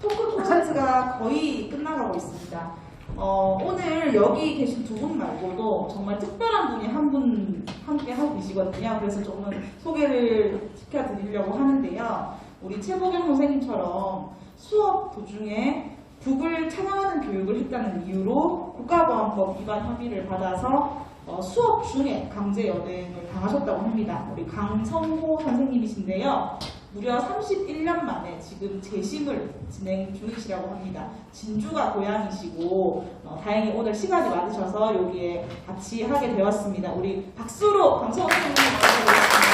토크 콘서트가 거의 끝나가고 있습니다. 오늘 여기 계신 두 분 말고도 정말 특별한 분이 한 분 함께 하고 계시거든요. 그래서 조금 소개를 시켜드리려고 하는데요. 우리 최보경 선생님처럼 수업 도중에 북을 찬양하는 교육을 했다는 이유로 국가보안법 위반 혐의를 받아서 수업 중에 강제 연행을 당하셨다고 합니다. 우리 강성호 선생님이신데요. 무려 31년 만에 지금 재심을 진행 중이시라고 합니다. 진주가 고향이시고 다행히 오늘 시간이 맞으셔서 여기에 같이 하게 되었습니다. 우리 박수로 강성호 선생님 모셔보겠습니다.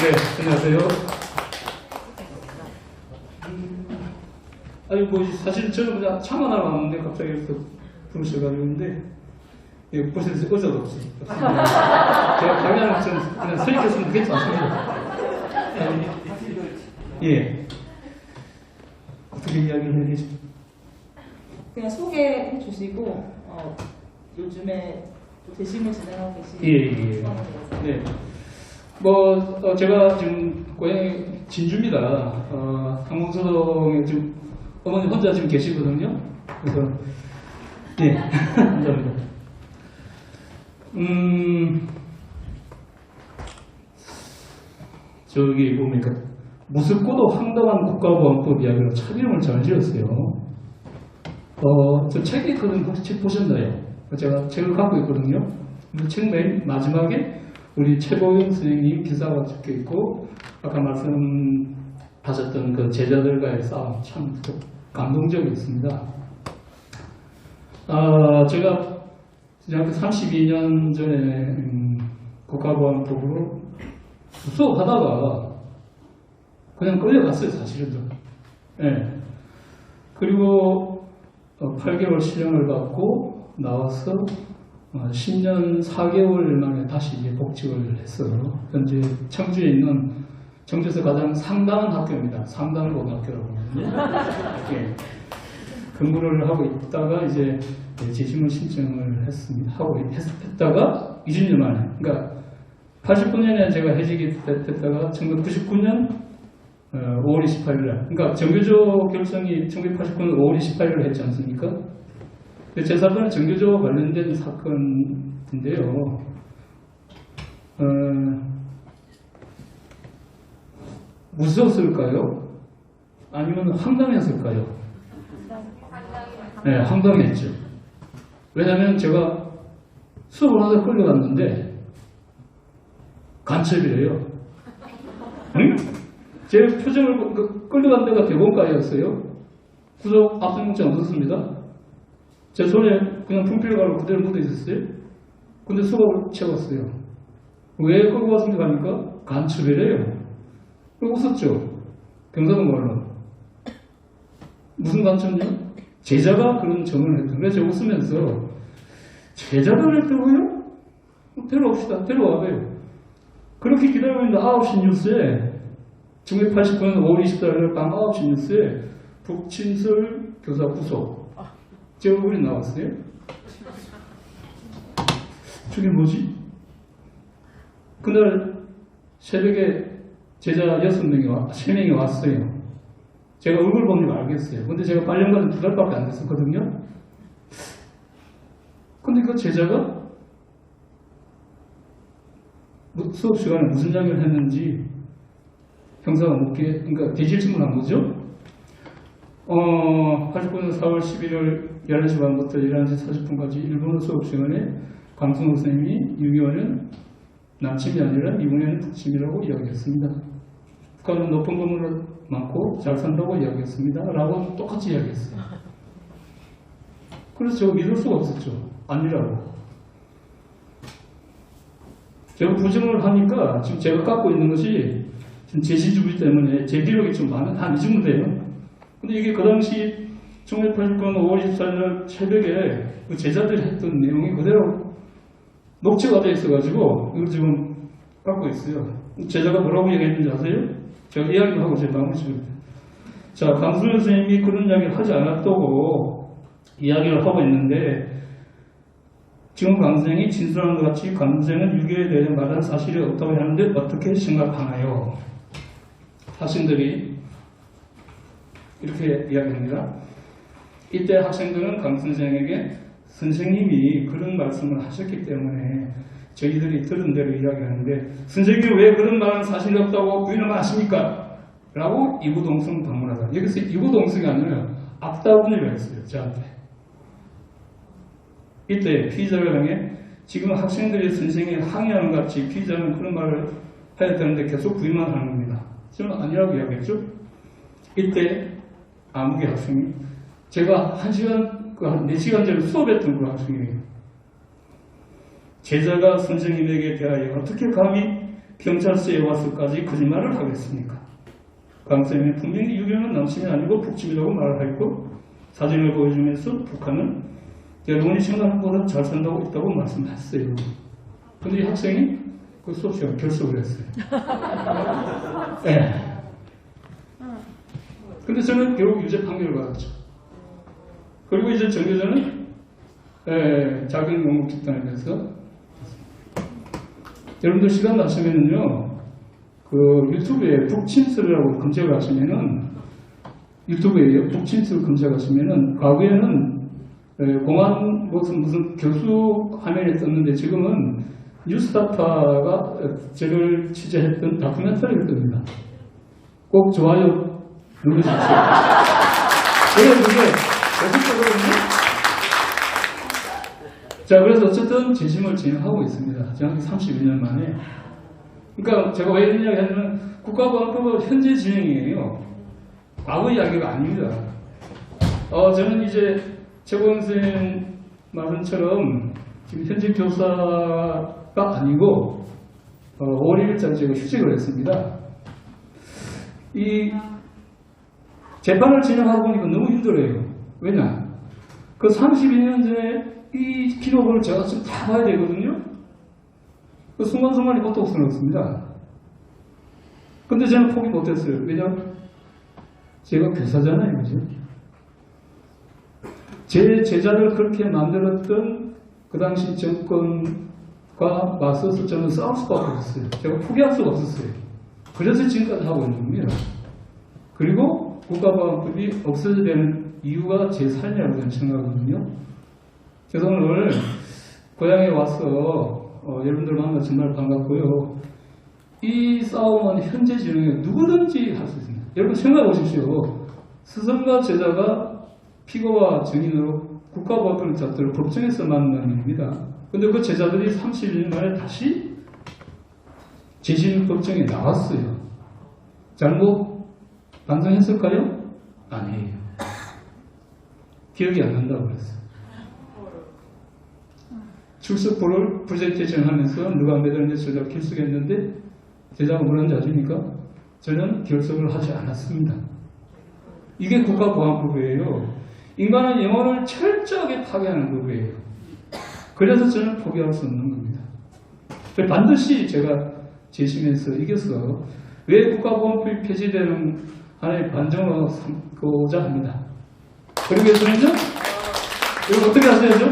네, 안녕하세요. 아니 뭐 사실 저는 그냥 참관하러 왔는데 갑자기 이렇게 부르셔가지고 있는데 예, 보실 의자도 없어요. 제가 강의하는 좀 그냥 서 있겠으면 되겠지 않습니다. 예. 어떻게 이야기를 해야 되지? 그냥 소개해 주시고 요즘에 재심을 진행하고 계신 예. 네. 뭐 제가 지금 고향이 진주입니다. 강릉서동에 지금 어머니 혼자 지금 계시거든요. 그래서 네, 감사합니다. 저기 보니까 무섭고도 황당한 국가보안법 이야기로 참 이름을 잘 지었어요. 저 책이 있거든요. 혹시 책 보셨나요? 제가 책을 갖고 있거든요. 그 책 맨 마지막에 우리 최보경 선생님 기사가 적혀 있고 아까 말씀하셨던 그 제자들과의 싸움 참 감동적이었습니다. 제가 32년 전에 국가보안법으로 수업하다가 그냥 끌려갔어요, 사실은. 네. 그리고 8개월 실형을 받고 나와서 10년 4개월 만에 다시 이제 복직을 했어요. 현재 청주에 있는 청주에서 가장 상당한 학교입니다. 상당고등학교라고 하거든요. 예. 근무를 하고 있다가 이제 재심을 신청을 했다가 20년 만에, 그러니까 89년에 제가 해직이 됐다가 1999년 5월 28일 날, 그러니까 정교조 결성이 1989년 5월 28일 했지 않습니까? 제 사건은 정교조와 관련된 사건인데요. 무서웠을까요? 아니면 황당했을까요? 네, 황당했죠. 왜냐하면 제가 수업을 하다 끌려갔는데 간첩이래요. 응? 제 표정을 끌려간 데가 대법원까지였어요. 구속 압수영장 없었습니다. 제 손에 그냥 분필가루 그대로 묻어 있었어요. 근데 수갑을 채웠어요. 왜 끌고 왔습니까? 하니까 간첩이래요. 웃었죠. 경상도 말로. 무슨 간첩이냐? 제자가 그런 정을 했던. 그래서 제가 웃으면서 제자가 그랬다고요? 데려옵시다. 데려와봐요. 그렇게 기다리고 있는데 9시 뉴스에 1989년 5월 24일 밤 9시 뉴스에 북친설 교사 구속 제 얼굴이 나왔어요. 저게 뭐지? 그날 새벽에 제자 3명이 왔어요. 제가 얼굴 보면 알겠어요. 근데 제가 발령받은 2달밖에 안 됐었거든요. 근데 그 제자가 수업 시간에 무슨 이야기를 했는지 형사가 묻게, 그러니까 대질신문한 거죠. 89년 4월 11일 11시 반부터 11시 40분까지 일본어 수업 시간에 강승호 선생님이 6.25는 남침이 아니라 미국에는 북침이라고 이야기했습니다. 북한은 높은 건물 많고 잘 산다고 이야기했습니다. 라고 똑같이 이야기했어요. 그래서 제가 믿을 수가 없었죠. 아니라고. 제가 부정을 하니까 지금 제가 갖고 있는 것이 지금 제시주의 때문에 제 기록이 좀 한 이 정도 돼요. 근데 이게 그 당시 1989년 5월 24일 새벽에 그 제자들이 했던 내용이 그대로 녹취가 되어 있어가지고 이걸 지금 갖고 있어요. 제자가 뭐라고 얘기했는지 아세요? 제가 이야기하고 제 마음을 지금. 자, 강수현 선생님이 그런 이야기를 하지 않았다고 이야기를 하고 있는데 지금 강선생이 진술한 것 같이 강선생은 유교에 대해 말한 사실이 없다고 하는데 어떻게 생각하나요? 학생들이 이렇게 이야기합니다. 이때 학생들은 강선생에게 선생님이 그런 말씀을 하셨기 때문에 저희들이 들은 대로 이야기하는데 선생님이 왜 그런 말은 사실이 없다고 부인을 하십니까? 라고 이구동성 방문하다. 여기서 이구동성이 아니라 악다분이라고 했어요. 저한테. 이때 피의자를 향해 지금 학생들이 선생님이 항의하는 것 같이 피의자는 그런 말을 해야 되는데 계속 부인만 하는 겁니다. 저는 아니라고 이야기했죠. 이때 아무개 학생이 제가 1시간, 4시간 전에 수업했던 그 학생이에요. 제자가 선생님에게 대하여 어떻게 감히 경찰서에 와서까지 거짓말을 하겠습니까? 강선생님이 분명히 유교는 남침이 아니고 북침이라고 말을 했고 사진을 보여주면서 북한은 여러분이 생각하는 것보다 잘 산다고 있다고 말씀했어요. 근데 이 학생이 그 수업 시간에 결석을 했어요. 네. 근데 저는 결국 유죄 판결을 받았죠. 그리고 이제 정교조는 자기 공무 집단에 대해서 여러분들 시간 나시면은요, 그 유튜브에 북침술이라고 검색을 하시면은 유튜브에 북침술 검색하시면은 과거에는 공안 무슨 교수 화면에 떴는데 지금은 뉴스타파가 저를 취재했던 다큐멘터리를 뜹니다. 꼭 좋아요 눌러주십시오. 그게 어떻거든요. 자, 그래서 어쨌든 재심을 진행하고 있습니다. 정확히 32년 만에. 그러니까 제가 왜 이런 이야기 하냐면 국가보안법은 현재 진행이에요. 과거 이야기가 아닙니다. 저는 이제 최고영 선생님 말씀처럼 지금 현직 교사가 아니고 5월 1일자로 제가 휴직을 했습니다. 이 재판을 진행하고 보니까 너무 힘들어요. 왜냐? 그 32년 전에 이 기록을 제가 지금 다 봐야 되거든요. 그 순간순간이 고통스럽습니다. 근데 저는 포기 못했어요. 왜냐면 제가 교사잖아요. 그죠? 제 제자를 그렇게 만들었던 그 당시 정권과 맞서서 저는 싸울 수밖에 없었어요. 제가 포기할 수가 없었어요. 그래서 지금까지 하고 있는 겁니다. 그리고 국가보안법이 없어져야 되는 이유가 제 삶이라고 저는 생각하거든요. 그래서 오늘 고향에 와서 여러분들 만나 정말 반갑고요. 이 싸움은 현재 진행에 누구든지 할 수 있습니다. 여러분 생각해 보십시오. 스승과 제자가 피고와 증인으로 국가보안법을 잡들을 법정에서 만나는 겁니다. 근데 그 제자들이 31년 만에 다시 재심 법정에 나왔어요. 잘못 반성했을까요? 아니에요. 기억이 안 난다고 그랬어요. 출석부를 프레젠테이션하면서 누가 매달 며칠 결석했는데 제자가 뭐라는지 아십니까? 저는 결석을 하지 않았습니다. 이게 국가보안법이에요. 인간은 영혼을 철저하게 파괴하는 법이에요. 그래서 저는 포기할 수 없는 겁니다. 반드시 제가 재심에서 이겨서 왜 국가보안법이 폐지되는 하나의 반정으로 삼고자 합니다. 그러기 위해서는요, 이거 어떻게 하셔야죠?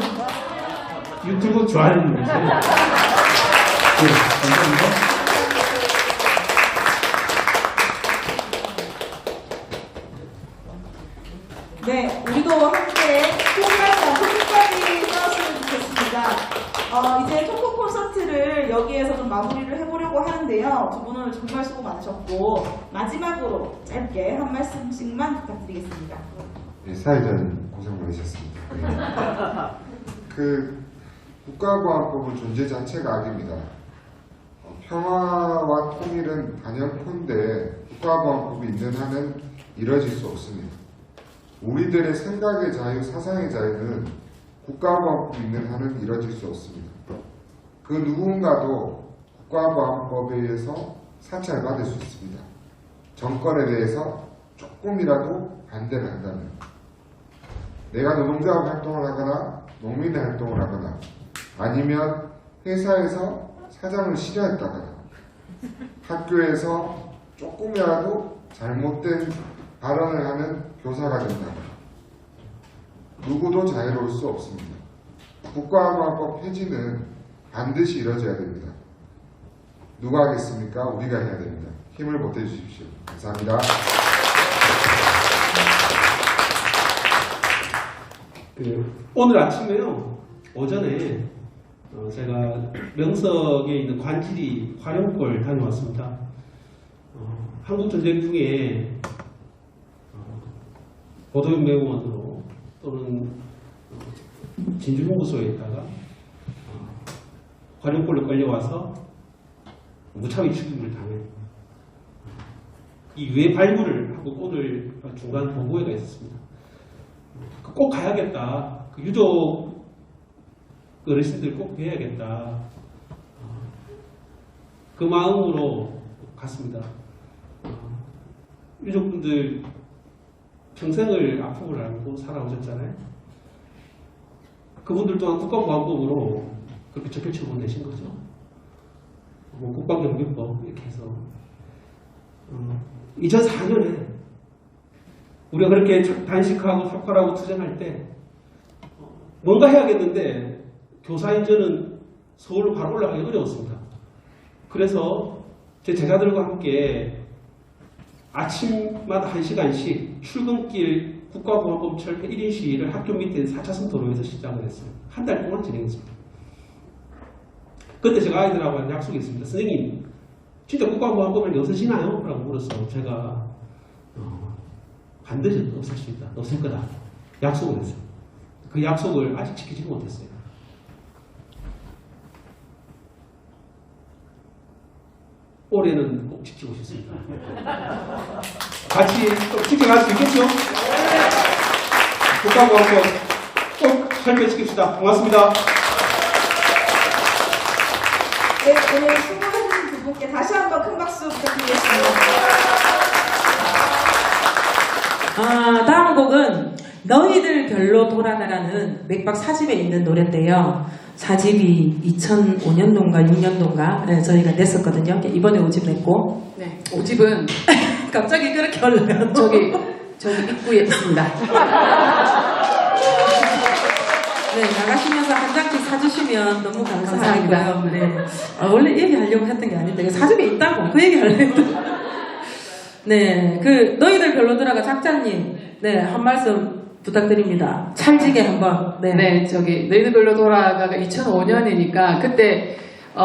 유튜브 좋아요 눌러주세요. 네, 감사합니다. 네, 우리도 함께 통과가 토크까지 써왔으면 좋겠습니다. 이제 토크 콘서트를 여기에서 좀 마무리를 해보려고 하는데요. 두 분은 정말 수고 많으셨고 마지막으로 짧게 한 말씀씩만 부탁드리겠습니다. 네, 사회자님 고생 많으셨습니다. 그 국가보안법은 존재 자체가 악입니다. 평화와 통일은 단연포인데 국가보안법이 있는 한은 이뤄질 수 없습니다. 우리들의 생각의 자유, 사상의 자유는 국가보안법이 있는 한은 이뤄질 수 없습니다. 그 누군가도 국가보안법에 의해서 사찰받을 수 있습니다. 정권에 대해서 조금이라도 반대를 한다면 내가 노동자 활동을 하거나 농민의 활동을 하거나 아니면 회사에서 사장을 싫어했다거나 학교에서 조금이라도 잘못된 발언을 하는 교사가 된다면 누구도 자유로울 수 없습니다. 국가보안법 폐지는 반드시 이뤄져야 됩니다. 누가 하겠습니까? 우리가 해야 됩니다. 힘을 보태주십시오. 감사합니다. 오늘 아침에요, 오전에 제가 명석에 있는 관지리 화룡골 다녀왔습니다. 한국전쟁 중에 보도연맹원으로 또는 진주본부소에 있다가 화룡골로 끌려와서 무차별 죽임을 당해. 이 유해 발굴을 하고 오늘 중간 보고회가 있었습니다. 꼭 가야겠다. 그 유족 어르신들 꼭 뵈야겠다. 그 마음으로 갔습니다. 유족분들 평생을 아픔을 안고 살아오셨잖아요. 그분들 또한 국가보안법으로 그렇게 적혈처분 내신 거죠. 국방경비법 이렇게 해서 2004년에 우리가 그렇게 단식하고 삭발하고 투쟁할 때 뭔가 해야겠는데 교사인 저는 서울로 바로 올라가기 어려웠습니다. 그래서 제 제자들과 함께 아침마다 1시간씩 출근길 국가보안법 철폐 1인 시위를 학교 밑에 4차선 도로에서 시작을 했어요. 한 달 동안 진행했습니다. 그때 제가 아이들하고 한 약속이 있습니다. 선생님, 진짜 국가보안법을 없애시나요? 라고 물었어. 제가 반드시 없앨 수 있다. 없앨 거다. 약속을 했어요. 그 약속을 아직 지키지 못했어요. 올해는 꼭 지키고 싶습니다. 같이 꼭 지켜갈 수 있겠죠? 국가보안법 꼭 철폐시킵시다. 고맙습니다. 네, 오늘 수고하신 두 분께 다시 한번 큰 박수 부탁드리겠습니다. 다음 곡은 너희들 별로 돌아가라는 맥박 4집에 있는 노래인데요. 4집이 2005년도인가 6년도인가 저희가 냈었거든요. 이번에 5집 냈고. 네, 5집은 갑자기 그렇게 올라요. 저기 입구에 있습니다. 네, 나가시면서 한 장씩 사주시면 너무 감사하고요. 감사합니다. 네. 원래 얘기하려고 했던 게 아닌데 4집에 있다고 그 얘기 하려고 했던. 네, 그 너희들 별로 들어가 작자님, 네, 한 말씀 부탁드립니다. 찰지게 한번. 네, 저기 너희들 별로 돌아가가 2005년이니까 그때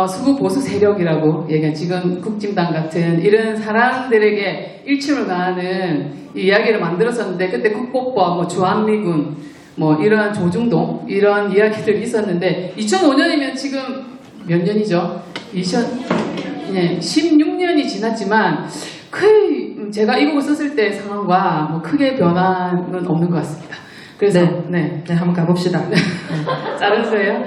수구 보수 세력이라고 얘기한 지금 국진당 같은 이런 사람들에게 일침을 가하는 이야기를 만들었었는데 그때 국보법, 뭐 주한미군, 뭐 이런 조중동 이런 이야기들이 있었는데 2005년이면 지금 몇 년이죠? 16년이 지났지만 거의 제가 이 곡을 썼을 때 상황과 뭐 크게 변화는 없는 것 같습니다. 그래서 네, 한번 가봅시다. 네. 자르세요?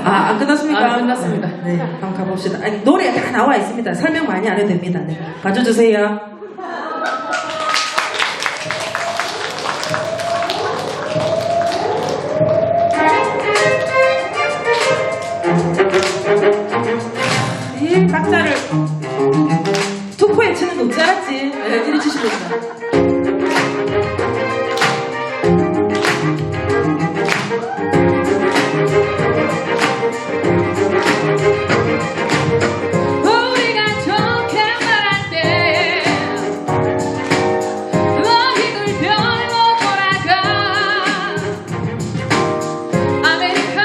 안 끝났습니까? 끝났습니다. 네, 한번 가봅시다. 아니, 노래 다 나와 있습니다. 설명 많이 안 해도 됩니다. 네. 봐주세요. 이 박자를 투포에 치는 거 없지 않았지? 네, 이리 치시면 됩니다. 우리가 좋게 말할 때 너희들 별로 돌아가 아메리카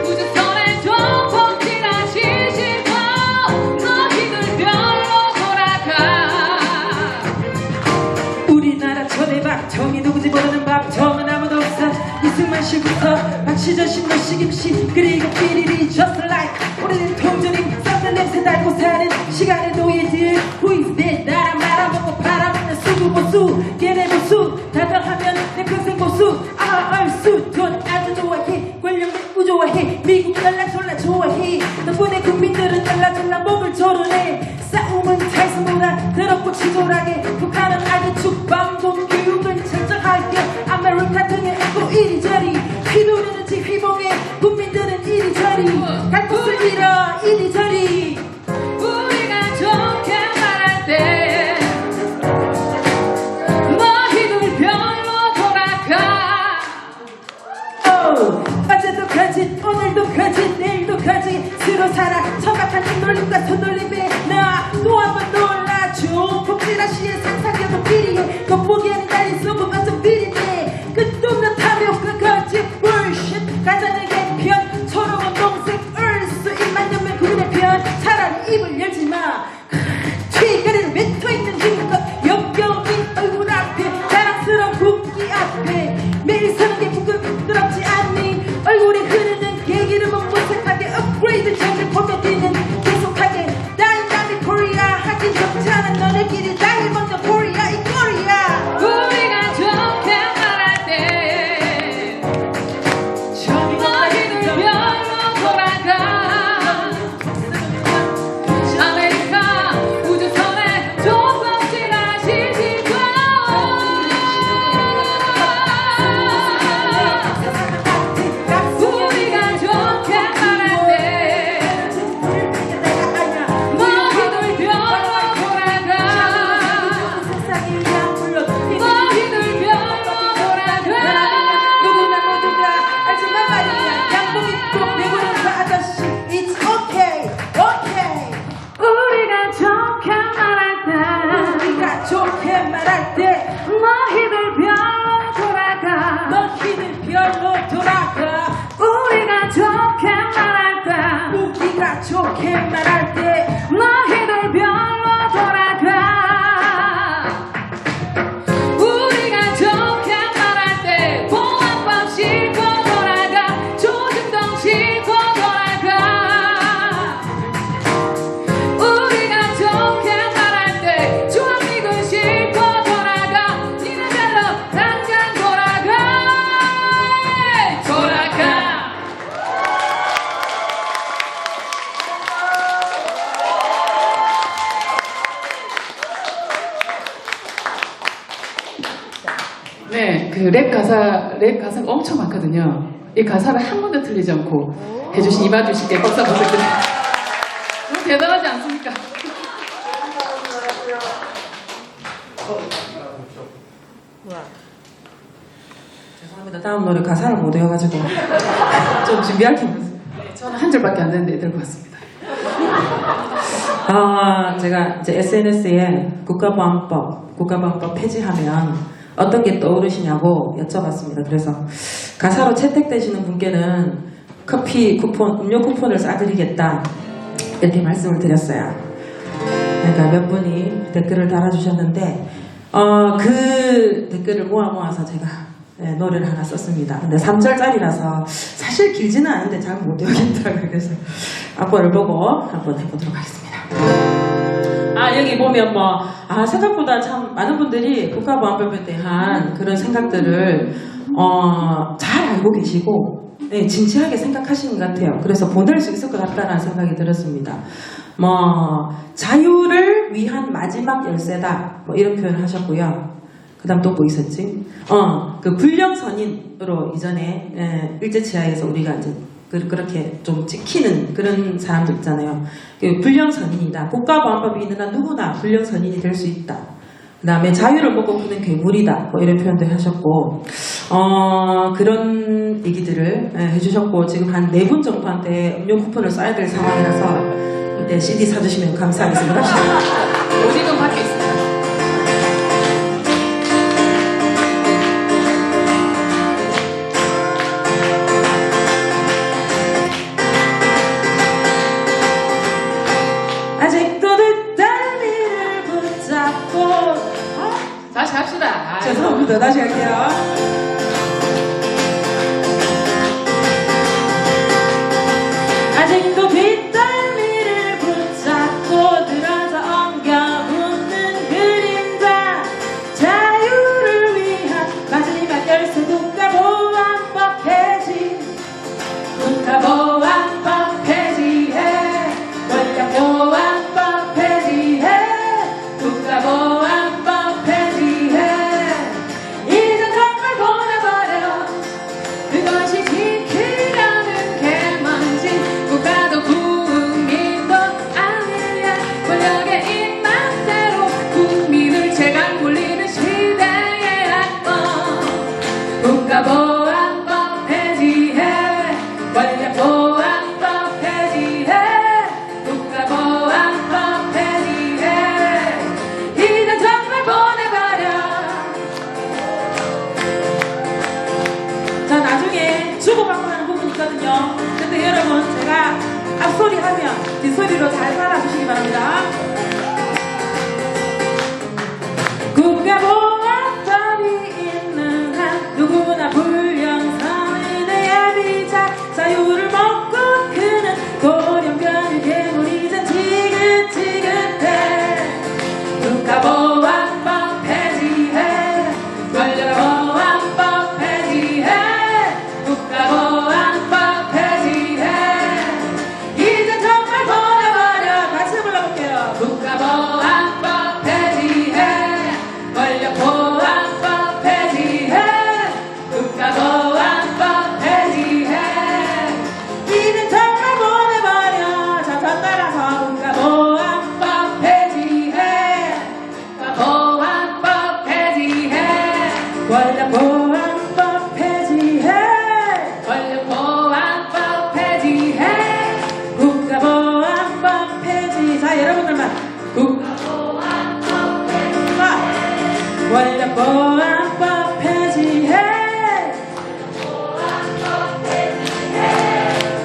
우주선에 좀 버티나 지시고 너희들 별로 돌아가 우리나라 초대박 정이 누구지 모르는 밥 정은 아무도 없어 이승만 씨부터 박시전 신도 시김씨 그리고 삐리리 just like 우리는 통조림 썩는 냄새 달고 사는 시간의 노예들 Who is that 나라 말아먹고 팔아먹는 수구보수 걔네 보수 다정하면 내 평생 보수 얼쑤 돈 아주 좋아해 권력 내고 좋아해 미국 달라 좋아해 덕분에 국민들은 달라 몸을 조르네 싸움은 잘서보라 더럽고 치졸하게 북한은 아주 축방돈 교육을 철저하게 아메리카 등에 있고 이리저리 휘두르는지 휘봉해 국민들은 이리저리 갈 곳을 잃어 이리저리 우리가 좋게 말할 때 최가리를 맺혀있는 힘껏 역겨운 얼굴 앞에 자랑스러운 붓기 앞에 매일 사는 게 부끄럽지 않니 얼굴에 흐르는 개기름은 무색하게 업그레이드 점을 보며 뛰는 계속하게 다이나믹 코리아 하긴 좋지 않은 너네끼리 나를 먼저 코리아 이 코리아 우리가 좋게 말할 때 너희들 별로 돌아가 아메리카 우주선에 조금씩 아시지도 우리가 좋게 말할 때 너희들 별로 돌아가 너희들 별로 돌아가 누구나 모두가 알지만 말이야 양복 입고 내고는 아저씨 It's okay okay 우리가 좋게 말할 때 우리가 좋게 말할 때 너희들 별로 돌아가 너희들 별로 돌아가 우리가 좋게 말할 때 우리가 좋게 말할 때 너희들 별로 돌아가 우리가 좋게 말할 때 보안법 싣고 돌아가 조준동 싣고 돌아가 우리가 좋게 말할 때 주한미군 싣고 돌아가 니는 별로 당장 돌아가 네, 그 랩 가사가 엄청 많거든요. 이 가사를 한 번도 틀리지 않고 해주신 이만주 씨께 박수 한번 부탁드립니다. 너무 대단하지 않습니까? 죄송합니다. 다음 노래 가사를 못 외워가지고 좀 준비할 게 없어요. 저는 한 줄밖에 안 되는데 들고 왔습니다. 제가 이제 SNS에 국가보안법 폐지하면 어떤 게 떠오르시냐고 여쭤봤습니다. 그래서 가사로 채택되시는 분께는 커피 쿠폰, 음료 쿠폰을 싸드리겠다 이렇게 말씀을 드렸어요. 그러니까 몇 분이 댓글을 달아주셨는데 그 댓글을 모아서 제가 노래를 하나 썼습니다. 근데 3절짜리라서 사실 길지는 않은데 잘 못 외우겠더라고요. 그래서 악보를 보고 한번 해보도록 하겠습니다. 여기 보면 생각보다 참 많은 분들이 국가보안법에 대한 그런 생각들을 잘 알고 계시고 진지하게 생각하시는 것 같아요. 그래서 보낼 수 있을 것 같다는 생각이 들었습니다. 자유를 위한 마지막 열쇠다 이런 표현을 하셨고요. 그 다음 또 뭐 있었지? 그 불령선인으로 이전에 일제치하에서 우리가 이제 그렇게 좀 찍히는 그런 사람도 있잖아요. 불령선인이다. 국가보안법이 있는 한 누구나 불령선인이 될 수 있다. 그 다음에 자유를 먹고 푸는 괴물이다. 이런 표현도 하셨고, 그런 얘기들을 해주셨고, 지금 한 4분 정도한테 음료 쿠폰을 써야 될 상황이라서 이때 CD 사주시면 감사하겠습니다. 오디는 밖에 있습니다. 아직도 뒷덜미를 붙잡고 다시 합시다. 죄송합니다. 다시 할게요. 아직도 뒷덜미를 붙잡고 들어서 엉겨붙는 그림자 자유를 위한 마지막 열쇠 국가보안법 폐지 국가보안법 폐지해 국가보안법 폐지해 국가보안법 폐지해 이젠 정말 원료보안법 폐지해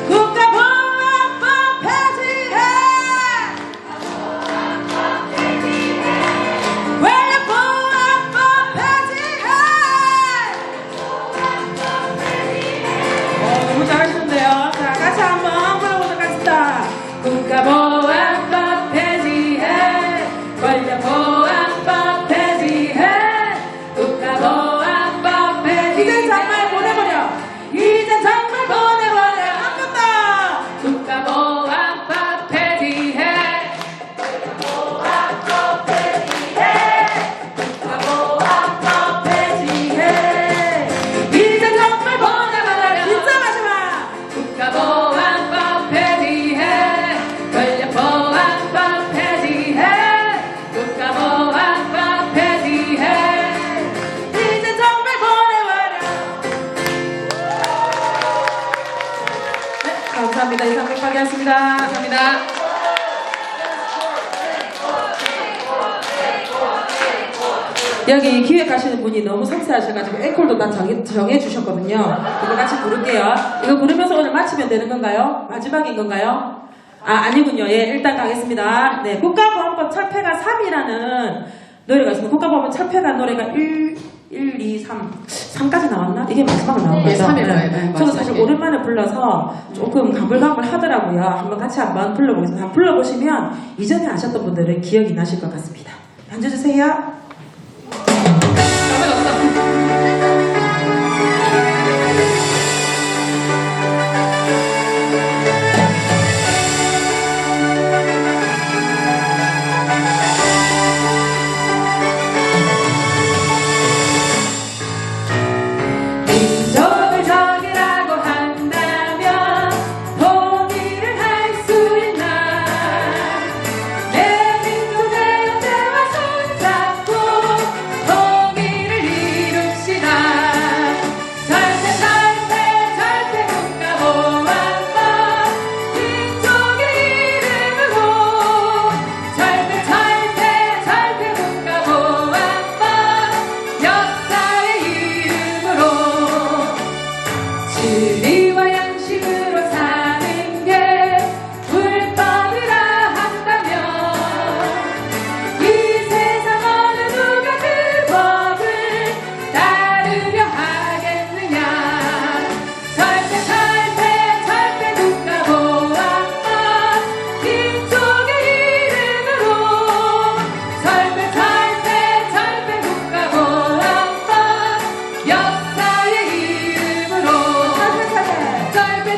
국가보안법 폐지해 원료보안법 폐지해 너무 잘하시는데요. 자, 같이 한번 불러보도록 하겠습니다. 국가보안법 폐지해 원료보안법 폐지해 국가보안법 폐지해 이젠 정말 보내버려 이젠 정말 보내버려 한 번 더 국가보안법 폐지해 국가보안법 폐지해 국가보안법 폐지해 이젠 정말 보내버려 진짜 마지막 국가보안법 폐지해 권력보안법 폐지해 국가보안법 폐지해 이젠 정말 보내버려 네, 감사합니다. 이상 백박이었습니다. 감사합니다. 여기 기획하시는 분이 너무 섬세하셔가지고 앵콜도 다 정해주셨거든요. 이거 같이 부를게요. 이거 부르면서 오늘 마치면 되는 건가요? 마지막인 건가요? 아니군요. 예, 일단 가겠습니다. 네, 국가보안법 철폐가 3이라는 노래가 있습니다. 국가보안법 철폐가 노래가 1, 2, 3. 3까지 나왔나? 이게 마지막으로 나온 네, 거죠? 3일 나와요. 네, 저도 사실 맞아요. 오랜만에 불러서 조금 가물가물 하더라고요. 한번 같이 한번 불러보겠습니다. 한번 불러보시면 이전에 아셨던 분들은 기억이 나실 것 같습니다. 앉아주세요. 민족을 적이라고 한다면 포기를 할 수 있나 내 민족의 영대와 손잡고 포기를 이룹시다 절대 절대 절대 국가보안법 민족의 이름으로 절대 절대 절대 국가보안법 역사의 이름으로 진리와 양심으로 사는 게 불법이라 한다면 이 세상 어느 누가 그 법을 따르려 하겠느냐 절대 절대 절대 국가보안법 민족의 이름으로 절대 절대 절대 국가보안법 역사의 이름으로 절대 절대